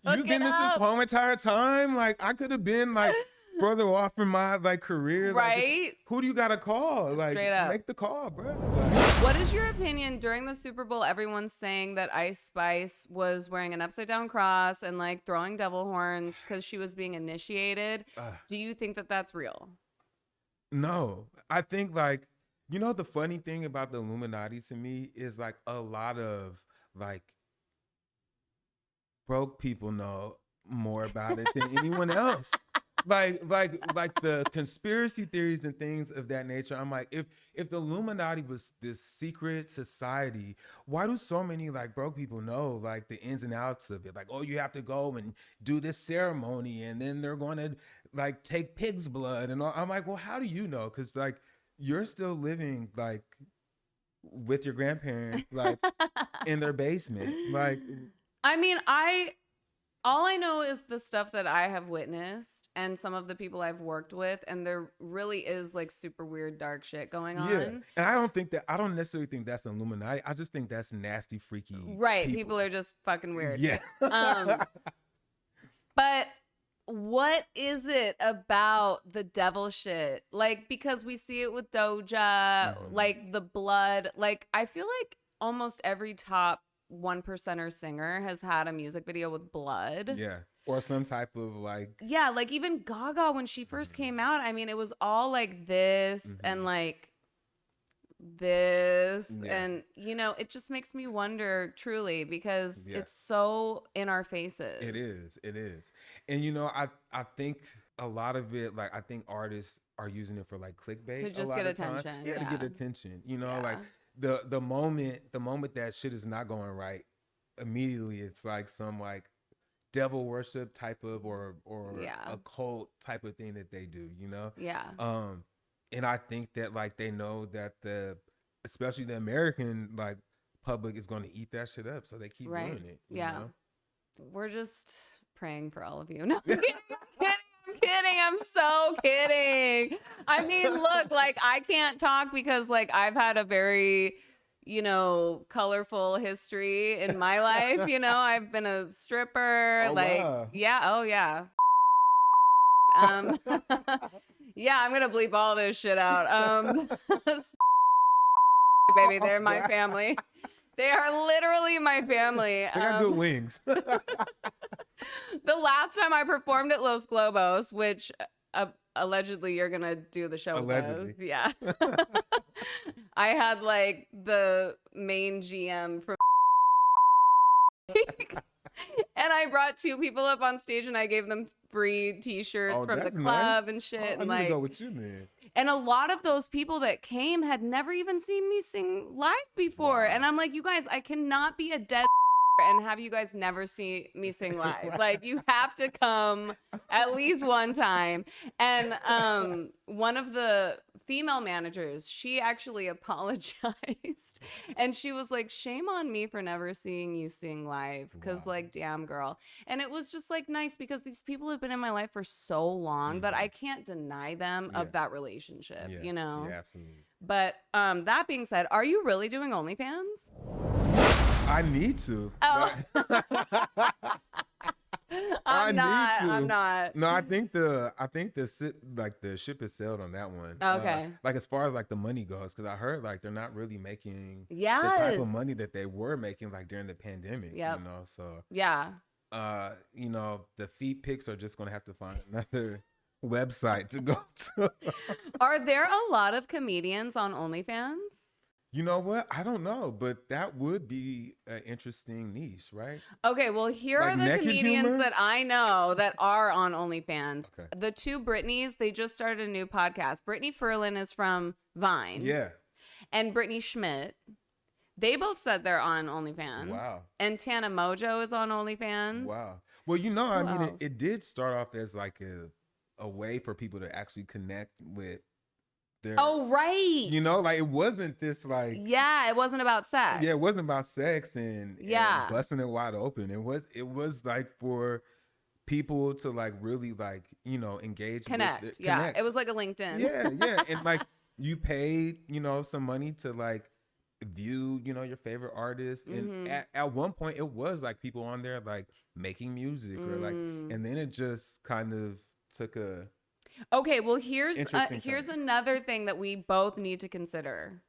You've been this whole entire time. Like I could have been like further off in my like career. Right? Like, who do you gotta call? Like straight up. Make the call, bro. What is your opinion opinion, during the Super Bowl, everyone's saying that Ice Spice was wearing an upside down cross and like throwing devil horns because she was being initiated. Do you think that that's real? No, I think like, you know, the funny thing about the Illuminati to me is like a lot of like broke people know more about it than anyone else. Like the conspiracy theories and things of that nature. I'm like, if the Illuminati was this secret society, why do so many like broke people know like the ins and outs of it? Like, oh, you have to go and do this ceremony, and then they're going to like take pig's blood and all. I'm like, well, how do you know? Because like you're still living like with your grandparents, like in their basement, like. I mean, all I know is the stuff that I have witnessed and some of the people I've worked with, and there really is like super weird dark shit going on. Yeah, and I don't necessarily think that's Illuminati. I just think that's nasty, freaky. Right, people are just fucking weird. Yeah. But what is it about the devil shit? Like, because we see it with Doja, like the blood. Like, I feel like almost every top 1%er singer has had a music video with blood. Yeah. Or some type of like. Yeah, like even Gaga when she first came out, I mean, it was all like this and like this. Yeah. And, you know, it just makes me wonder truly because it's so in our faces. It is. And, you know, I think a lot of it, like, I think artists are using it for like clickbait. To just get attention. Yeah, to get attention. You know, like the moment that shit is not going right, immediately it's like some like devil worship type of or occult type of thing that they do, you know? Yeah. And I think that like they know that especially the American like public is going to eat that shit up, so they keep doing it. You know? We're just praying for all of you. No, I'm kidding. I'm so kidding. I mean, look, like I can't talk because like I've had a very, you know, colorful history in my life. You know, I've been a stripper. Wow. Yeah. Yeah, I'm gonna bleep all this shit out. Baby, they're my family. They are literally my family. They got good wings. The last time I performed at Los Globos, which allegedly you're gonna do the show allegedly. with us. Yeah. I had like the main GM from and I brought 2 people up on stage and I gave them free t-shirts from the club and shit. I'm gonna go with you, man. And a lot of those people that came had never even seen me sing live before. Wow. And I'm like, you guys, I cannot be a dead and have you guys never see me sing live. Like, you have to come at least one time. And one of the female managers, she actually apologized. And she was like, shame on me for never seeing you sing live. Because, like, damn, girl. And it was just, like, nice because these people have been in my life for so long that I can't deny them of that relationship, you know? Yeah, absolutely. But that being said, are you really doing OnlyFans? I need to. Oh. I'm not. No, I think the ship has sailed on that one. Okay. Like as far as like the money goes, because I heard like they're not really making the Yes. type of money that they were making like during the pandemic. Yep. You know, so Yeah. you know, the feet pics are just gonna have to find another website to go to. Are there a lot of comedians on OnlyFans? You know what? I don't know, but that would be an interesting niche, right? Okay, well, here Like are the naked comedians humor? that I know that are on OnlyFans. Okay. The 2 Britneys, they just started a new podcast. Brittany Ferlin is from Vine. Yeah. And Brittany Schmidt. They both said they're on OnlyFans. Wow. And Tana Mojo is on OnlyFans. Wow. Well, you know, Who I mean, else? it did start off as like a way for people to actually connect with their. Oh, right. You know, like it wasn't this like. Yeah, it wasn't about sex. Yeah, it wasn't about sex and Yeah. busting it wide open. It was like for people to like really like, you know, engage. Connect. With Yeah. connect. It was like a LinkedIn. Yeah. And like you paid, you know, some money to like view, you know, your favorite artist. And at one point it was like people on there like making music or like, and then it just kind of took a. Okay, well, here's Interesting here's turn. another thing that we both need to consider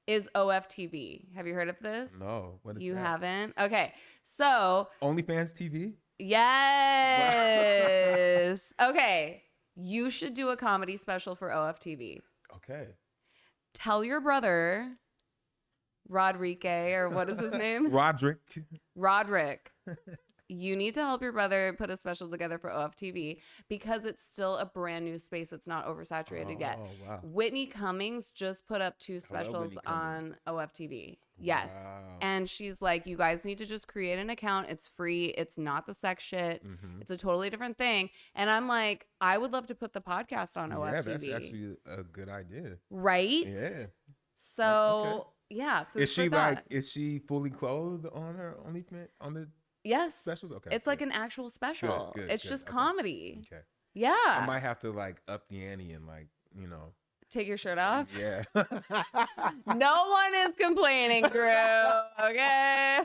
is OFTV. Have you heard of this? No, what is You that? haven't? Okay. So, OnlyFans TV? yes. Okay. You should do a comedy special for OFTV. Okay. Tell your brother, Rodrique, or what is his name? Roderick. You need to help your brother put a special together for OFTV because it's still a brand new space. It's not oversaturated yet. Wow. Whitney Cummings just put up 2 I love specials Whitney on Cummings. OFTV. Yes. Wow. And she's like, you guys need to just create an account. It's free. It's not the sex shit. Mm-hmm. It's a totally different thing. And I'm like, I would love to put the podcast on OFTV. Yeah, that's actually a good idea. Right? Yeah. So, Okay. yeah. Food Is she for thought. is she fully clothed on her OnlyFans on the Yes. specials? Okay. It's like an actual special. Good, It's good. just Okay. comedy. Okay. Yeah. I might have to like up the ante and like, Take your shirt off. Yeah. No one is complaining, Drew. Okay.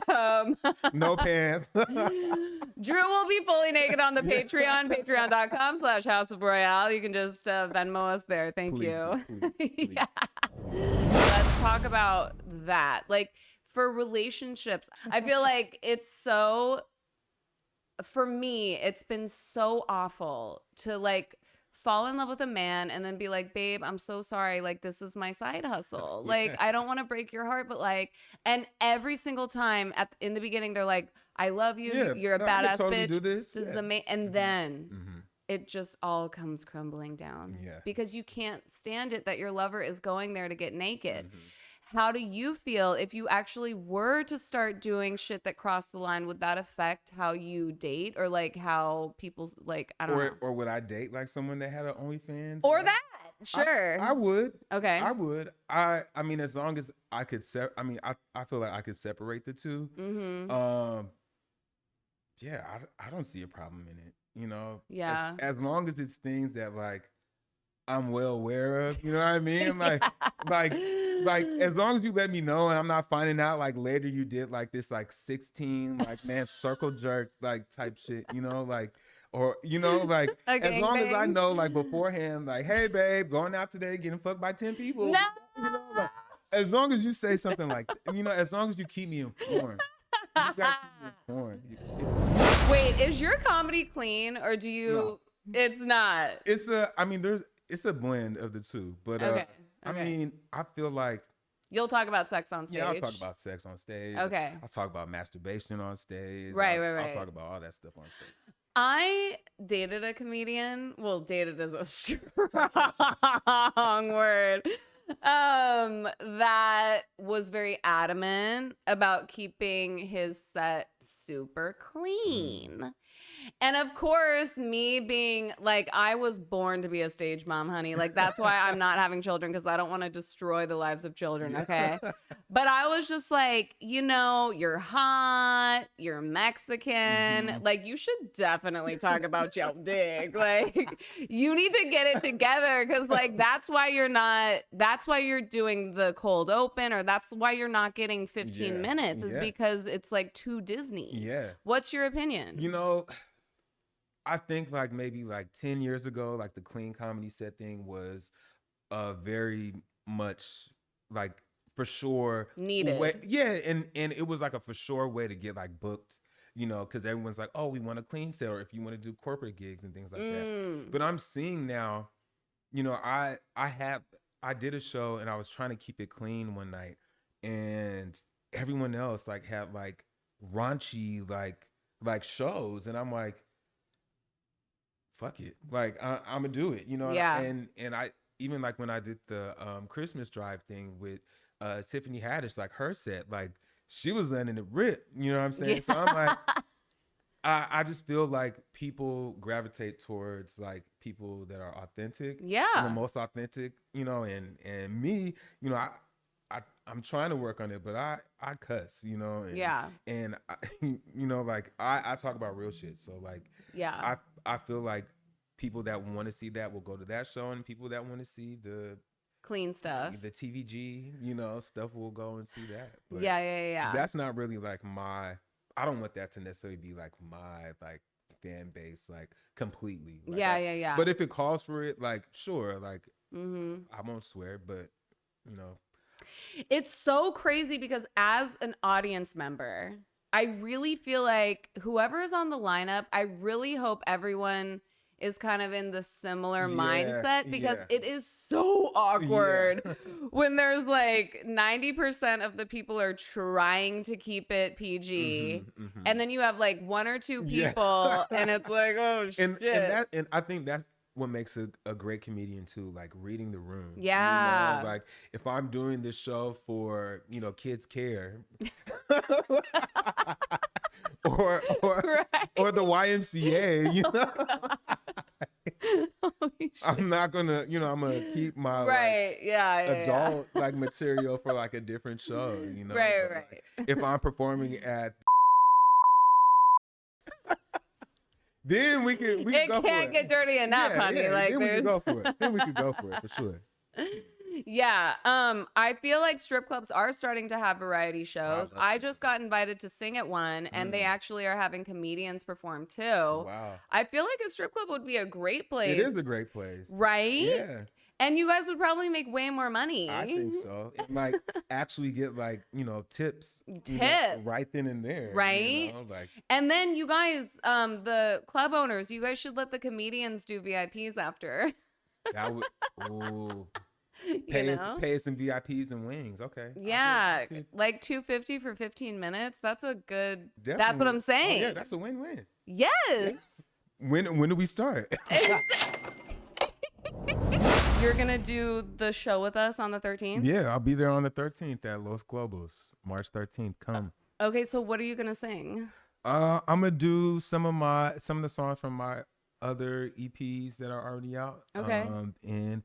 No pants. Drew will be fully naked on the Patreon, patreon.com/House of Royale. You can just Venmo us there. Thank Please you. do, please. Yeah. Let's talk about that. Like for relationships, I feel like it's so, for me, it's been so awful to like fall in love with a man and then be like, babe, I'm so sorry. Like, this is my side hustle. Like, I don't want to break your heart, but like, and every single time in the beginning, they're like, I love you. Yeah, You're a no, I could badass totally bitch. do this. is Yeah. the main, and then Mm-hmm. it just all comes crumbling down. Yeah. Because you can't stand it that your lover is going there to get naked. Mm-hmm. How do you feel if you actually were to start doing shit that crossed the line? Would that affect how you date or like how people like, I don't know. Or would I date like someone that had an OnlyFans? Or Like, that. Sure. I would. Okay. I would. I mean, as long as I could I feel like I could separate the two. Mm-hmm. Yeah, I don't see a problem in it. Yeah. As long as it's things that like I'm well aware of, you know what I mean? Like, like as long as you let me know and I'm not finding out like later you did like this like 16 like man circle jerk like type shit, like, or like as long as I know like beforehand, like, hey babe, going out today, getting fucked by 10 people. No. Like, as long as you say something like, as long as you keep me informed. You just gotta keep me informed. Wait, is your comedy clean or do you? No. It's not. It's a blend of the two, but Okay. I mean, I feel like You'll talk about sex on stage. yeah, I'll talk about sex on stage. Okay. I'll talk about masturbation on stage. Right. I'll talk about all that stuff on stage. I dated a comedian. Well, dated is a strong word. That was very adamant about keeping his set super clean. And of course, me being like, I was born to be a stage mom, honey. Like, that's why I'm not having children, because I don't want to destroy the lives of children, okay? But I was just like, you're hot, you're Mexican. Mm-hmm. Like, you should definitely talk about your dick. Like, you need to get it together, because, like, that's why you're doing the cold open, or that's why you're not getting 15 minutes, is because it's, like, too Disney. Yeah. What's your opinion? I think like maybe like 10 years ago, like the clean comedy set thing was very much like for sure Needed. and it was like a for sure way to get like booked, because everyone's like, oh, we want a clean set, or if you want to do corporate gigs and things like that. But I'm seeing now, I did a show and I was trying to keep it clean one night, and everyone else like had like raunchy like shows, and I'm like, fuck it, like I'm gonna do it, Yeah. And I even like when I did the Christmas drive thing with Tiffany Hadish, like her set, like she was letting it rip, you know what I'm saying? So I'm like, I just feel like people gravitate towards like people that are authentic, and the most authentic, and me, I'm trying to work on it, but I cuss, and and I, like I talk about real shit, so like I feel like people that want to see that will go to that show, and people that want to see the clean stuff, the TVG, stuff will go and see that. But yeah. That's not really like I don't want that to necessarily be like my like fan base, like completely. Like, yeah. But if it calls for it, like sure, like I won't swear, but It's so crazy because as an audience member, I really feel like whoever is on the lineup, I really hope everyone is kind of in the similar mindset because it is so awkward when there's like 90% of the people are trying to keep it PG, and then you have like one or two people and it's like, oh shit. And I think that's what makes a great comedian too, like reading the room. Yeah. Like if I'm doing this show for, Kids Care or or the YMCA, I'm not gonna, I'm gonna keep my adult like material for like a different show, Right. Like, if I'm performing at then we can go for it. It can't get dirty enough, honey. Like then we can go for it. Then we could go for it for sure. Yeah. I feel like strip clubs are starting to have variety shows. I just got invited to sing at one, and they actually are having comedians perform too. Wow. I feel like a strip club would be a great place. It is a great place. Right? Yeah. And you guys would probably make way more money. I think so. It might actually get like, tips. Right then and there. Right? And then you guys, the club owners, you guys should let the comedians do VIPs after. That would pay some VIPs and wings. Okay. Yeah. Like $250 for 15 minutes. That's a good That's what I'm saying. Oh, yeah, that's a win-win. Yes. When do we start? You're going to do the show with us on the 13th? Yeah, I'll be there on the 13th at Los Globos, March 13th. Come. Okay, so what are you going to sing? I'm going to do some of the songs from my other EPs that are already out. Okay. And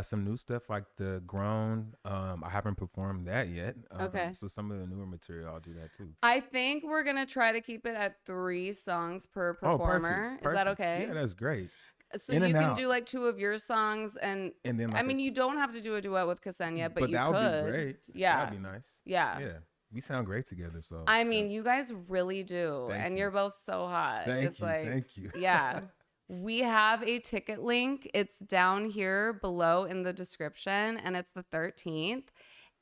some new stuff like the Grown. I haven't performed that yet. Okay. So some of the newer material, I'll do that too. I think we're going to try to keep it at 3 songs per performer. Perfect. Is that okay? Yeah, that's great. So you can do like 2 of your songs, and then like you don't have to do a duet with Ksenia, but you that could. Would be great. Yeah, that'd be nice. Yeah, we sound great together. So I mean, you guys really do, and you're both so hot. Thank you. Yeah, we have a ticket link. It's down here below in the description, and it's the 13th.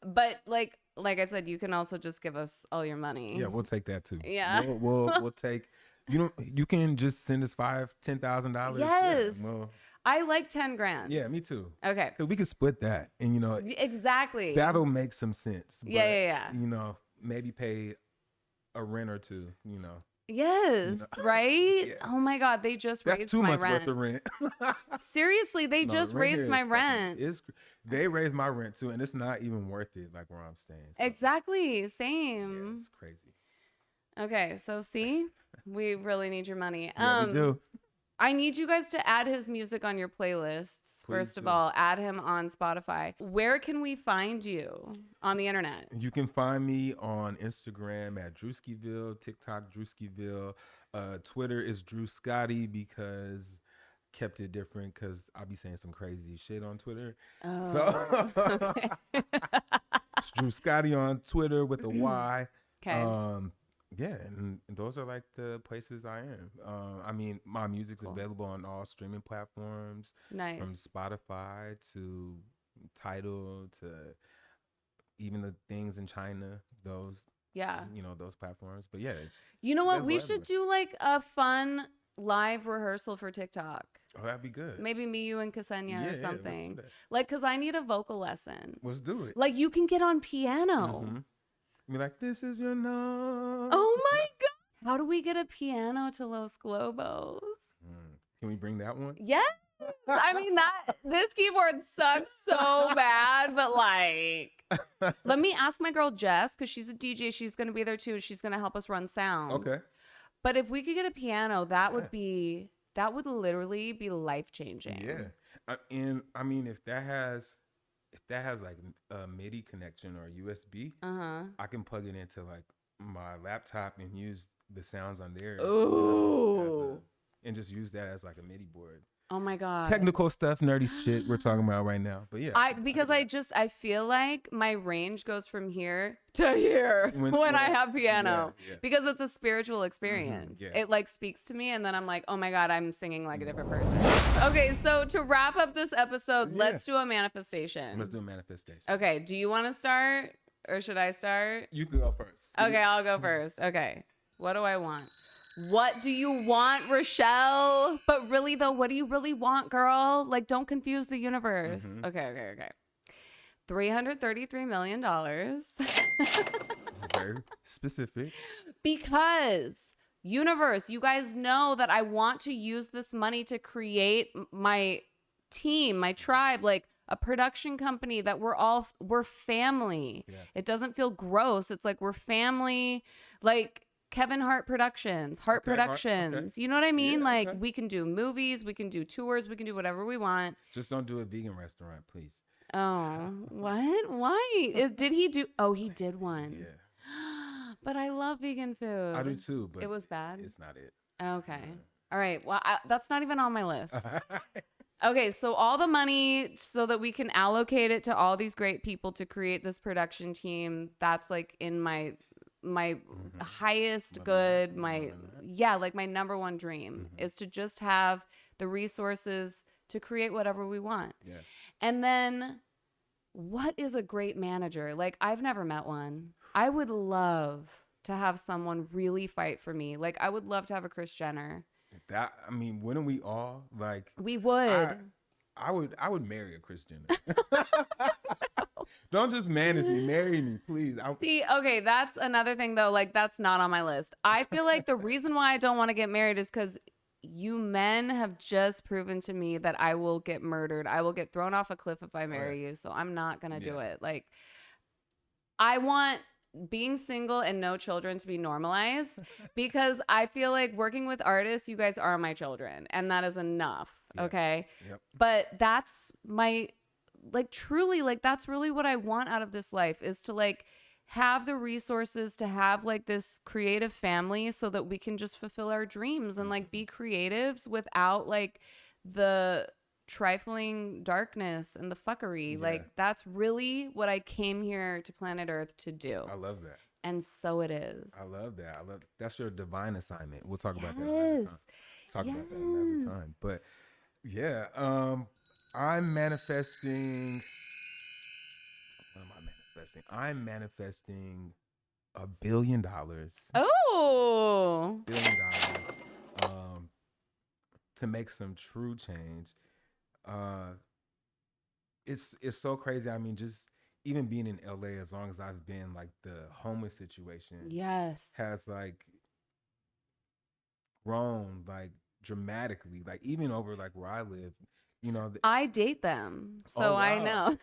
But like I said, you can also just give us all your money. Yeah, we'll take that too. Yeah, we'll take. You can just send us $10,000. Yes. Yeah, well, I like 10 grand. Yeah, me too. Okay. Because we can split that, and exactly. that'll make some sense. But, yeah. Maybe pay a rent or two. Yes, right? Yeah. Oh my God, they just raised my rent. That's too much worth of rent. Seriously, they just raised my rent. They raised my rent too, and it's not even worth it, like where I'm staying. So. Exactly, same. Yeah, it's crazy. Okay, so see, we really need your money. Yeah, we do. I need you guys to add his music on your playlists. First of all, add him on Spotify. Where can we find you on the internet? You can find me on Instagram at Drewskiville, TikTok Drewskiville, Twitter is Drew Scotty because kept it different because I'll be saying some crazy shit on Twitter. Oh, okay. It's Drew Scotty on Twitter with a Y. Okay. Yeah, and those are like the places I am. I mean, my music's available on all streaming platforms. Nice. From Spotify to Tidal to even the things in China. Those. Yeah. Those platforms. But yeah, it's. You know what? We should do like a fun live rehearsal for TikTok. Oh, that'd be good. Maybe me, you, and Ksenia or something. Let's do that. Like, cause I need a vocal lesson. Let's do it. Like, you can get on piano. Mm-hmm. Be like, this is your note. Oh my God. How do we get a piano to Los Globos? Can we bring that one? Yes. I mean, this keyboard sucks so bad, but like, let me ask my girl Jess, because she's a DJ. She's going to be there too. She's going to help us run sound. Okay. But if we could get a piano, that would literally be life-changing. Yeah. And I mean, if that has like a MIDI connection or USB, I can plug it into like my laptop and use the sounds on there. Ooh. And just use that as like a MIDI board. Oh my God. Technical stuff, nerdy shit we're talking about right now. But yeah. I feel like my range goes from here to here when I have piano because it's a spiritual experience. It like speaks to me and then I'm like, oh my God, I'm singing like a different person. Okay, so to wrap up this episode, let's do a manifestation. Let's do a manifestation. Okay, do you want to start or should I start? You can go first. Okay, I'll go first. Okay, what do I want? What do you want, Rochelle? But really, though, what do you really want, girl? Like, don't confuse the universe. Okay. $333 million. It's very specific. Because, universe, you guys know that I want to use this money to create my team, my tribe, like a production company that we're family. Yeah. It doesn't feel gross. It's like we're family. Like, Kevin Hart Productions, Productions. You know what I mean? Yeah, like we can do movies, we can do tours, we can do whatever we want. Just don't do a vegan restaurant, please. Oh, what? Why? Did he do? Oh, he did one. Yeah. But I love vegan food. I do too, but it was bad. It's not it. Okay. All right. Well, that's not even on my list. Okay, so all the money so that we can allocate it to all these great people to create this production team, that's like in my highest good, like my number one dream is to just have the resources to create whatever we want. Yeah. And then what is a great manager? Like, I've never met one. I would love to have someone really fight for me. Like, I would love to have a Kris Jenner. Wouldn't we all? Like, we would. I would marry a Kris Jenner. Don't just manage me, marry me, please. See, okay, that's another thing though. Like, that's not on my list. I feel like the reason why I don't want to get married is because you men have just proven to me that I will get murdered. I will get thrown off a cliff if I marry you. So I'm not gonna do it. Like, I want being single and no children to be normalized because I feel like working with artists, you guys are my children, and that is enough. Okay. Yep. But that's truly, like, that's really what I want out of this life is to like have the resources to have like this creative family so that we can just fulfill our dreams and like be creatives without like the trifling darkness and the fuckery. Like, that's really what I came here to planet Earth to do. I love that. And so it is. I love that. That's your divine assignment. We'll talk about that another time. Talk about that another time. But yeah, I'm manifesting. What am I manifesting? I'm manifesting $1 billion. Oh, $1 billion. To make some true change. It's so crazy. I mean, just even being in LA, as long as I've been, like the homeless situation, has like grown like dramatically. Like even over like where I live. You know, I date them, so I know.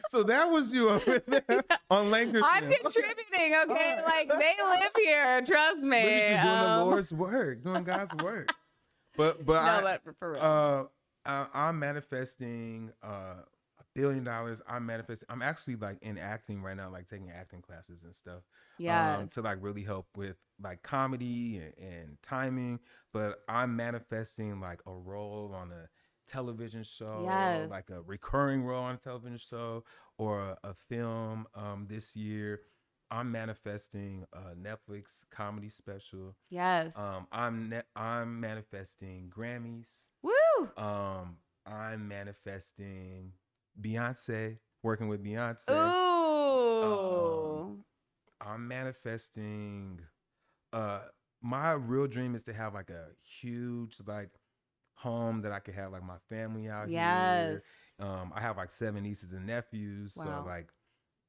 So that was you over there on Lancaster. I'm contributing, okay? Like, they live here, trust me. Look at you doing the Lord's work, doing God's work. But for real. I'm manifesting $1 billion. I'm actually like in acting right now, like taking acting classes and stuff. Yeah. To like really help with like comedy and timing. But I'm manifesting like a role on a television show, like a recurring role on a television show or a film this year. I'm manifesting a Netflix comedy special. Yes. I'm manifesting Grammys. Woo! I'm manifesting Beyonce, working with Beyonce. Ooh. I'm manifesting my real dream is to have like a huge like home that I could have like my family out here. I have like 7 nieces and nephews. Wow. So like,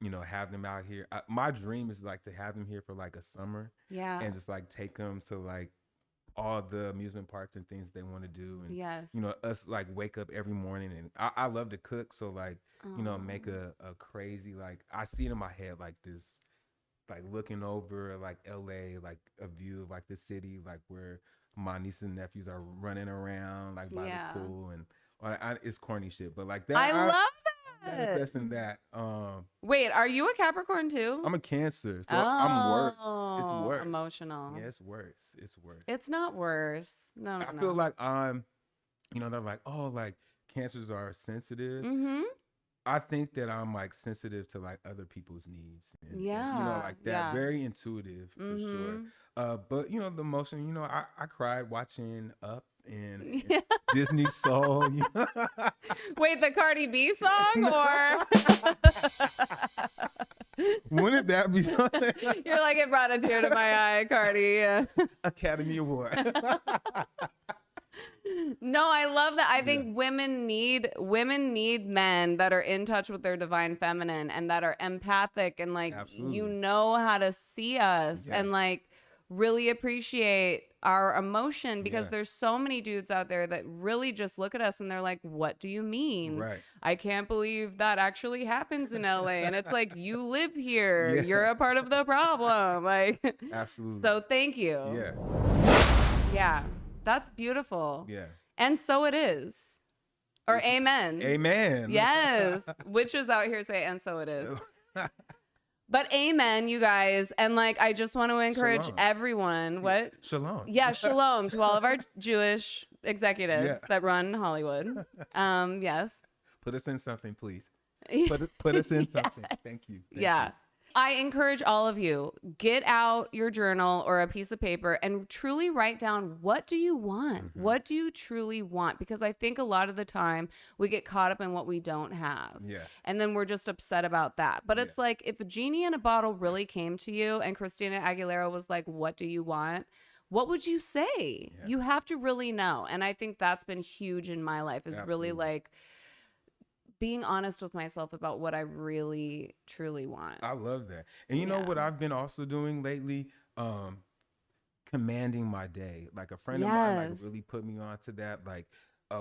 you know, have them out here. My dream is like to have them here for like a summer. Yeah. And just like take them to like all the amusement parks and things they want to do. And, you know, us like wake up every morning and I love to cook. So like, you know, make a crazy, like I see it in my head like this, like looking over like LA, like a view of like the city, like where my nieces and nephews are running around like by the pool and it's corny shit, but like that. I love that. manifesting that. Wait, are you a Capricorn too? I'm a Cancer, so I'm worse. It's Oh, worse. emotional. Yeah, it's worse. It's worse. It's not worse. No, I feel like I'm, they're like, oh, like Cancers are sensitive. Mm-hmm. I think that I'm like sensitive to like other people's needs. And, Yeah. like that. Yeah. Very intuitive for sure. But the emotion, I cried watching Up and Disney Soul. Wait, the Cardi B song or wouldn't that be something? You're like, it brought a tear to my eye, Cardi. Academy Award. No, I love that. I think women need men that are in touch with their divine feminine and that are empathic and like Absolutely. how to see us and like really appreciate our emotion, because there's so many dudes out there that really just look at us and they're like, what do you mean? Right. I can't believe that actually happens in LA. And it's like, you live here. You're a part of the problem. Like, absolutely. So thank you. Yeah. That's beautiful. Yeah. And so it is. Or amen. Amen. Yes. Witches out here say, and so it is. But amen, you guys. And like, I just want to encourage everyone. What? Shalom. Yeah, shalom to all of our Jewish executives that run Hollywood. Yes. Put us in something, please. Put us in something. Thank you. Thank you. I encourage all of you, get out your journal or a piece of paper and truly write down, what do you want? What do you truly want? Because I think a lot of the time we get caught up in what we don't have. Yeah. And then we're just upset about that. But it's like, if a genie in a bottle really came to you and Christina Aguilera was like, what do you want? What would you say? Yeah. You have to really know. And I think that's been huge in my life, is really like being honest with myself about what I really, truly want. I love that. And you know what I've been also doing lately? Commanding my day. Like a friend of mine like really put me on to that. Like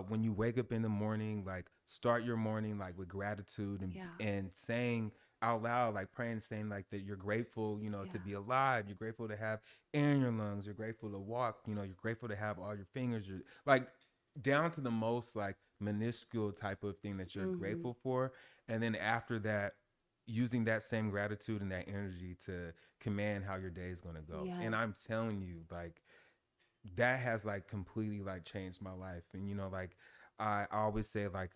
when you wake up in the morning, like start your morning like with gratitude and saying out loud, like praying, saying like that you're grateful, to be alive. You're grateful to have air in your lungs. You're grateful to walk. You're grateful to have all your fingers. You're like down to the most like minuscule type of thing that you're grateful for. And then after that, using that same gratitude and that energy to command how your day is going to go. Yes. And I'm telling you, like, that has like completely like changed my life. And, like I always say like,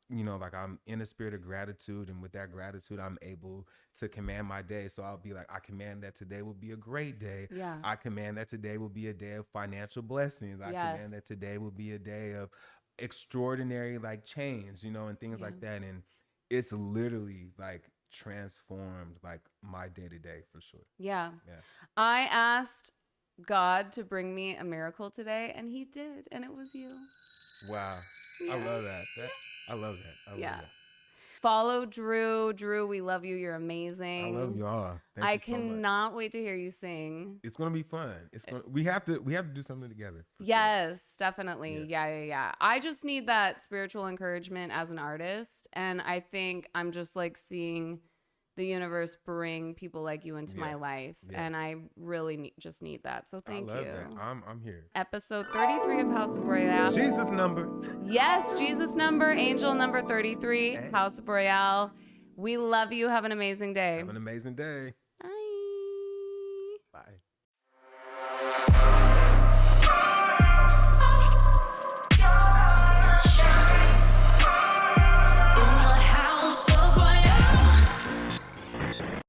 like I'm in a spirit of gratitude, and with that gratitude, I'm able to command my day. So I'll be like, I command that today will be a great day. Yeah. I command that today will be a day of financial blessings. I command that today will be a day of extraordinary like change, and things like that. And it's literally like transformed like my day to day for sure. Yeah. I asked God to bring me a miracle today, and he did, and it was you. Wow. I love that. I love that. I love that. Follow Drew. Drew, we love you. You're amazing. I love y'all. Thank you so much. I cannot wait to hear you sing. It's gonna be fun. We have to do something together. Yes, sure. Definitely. Yes. Yeah. I just need that spiritual encouragement as an artist, and I think I'm just like seeing the universe bring people like you into my life, and I really just need that. So thank you. That. I'm here. Episode 33 of House of Royale. Jesus number. Yes, Jesus number, angel number 33, House of Royale. We love you. Have an amazing day. Have an amazing day.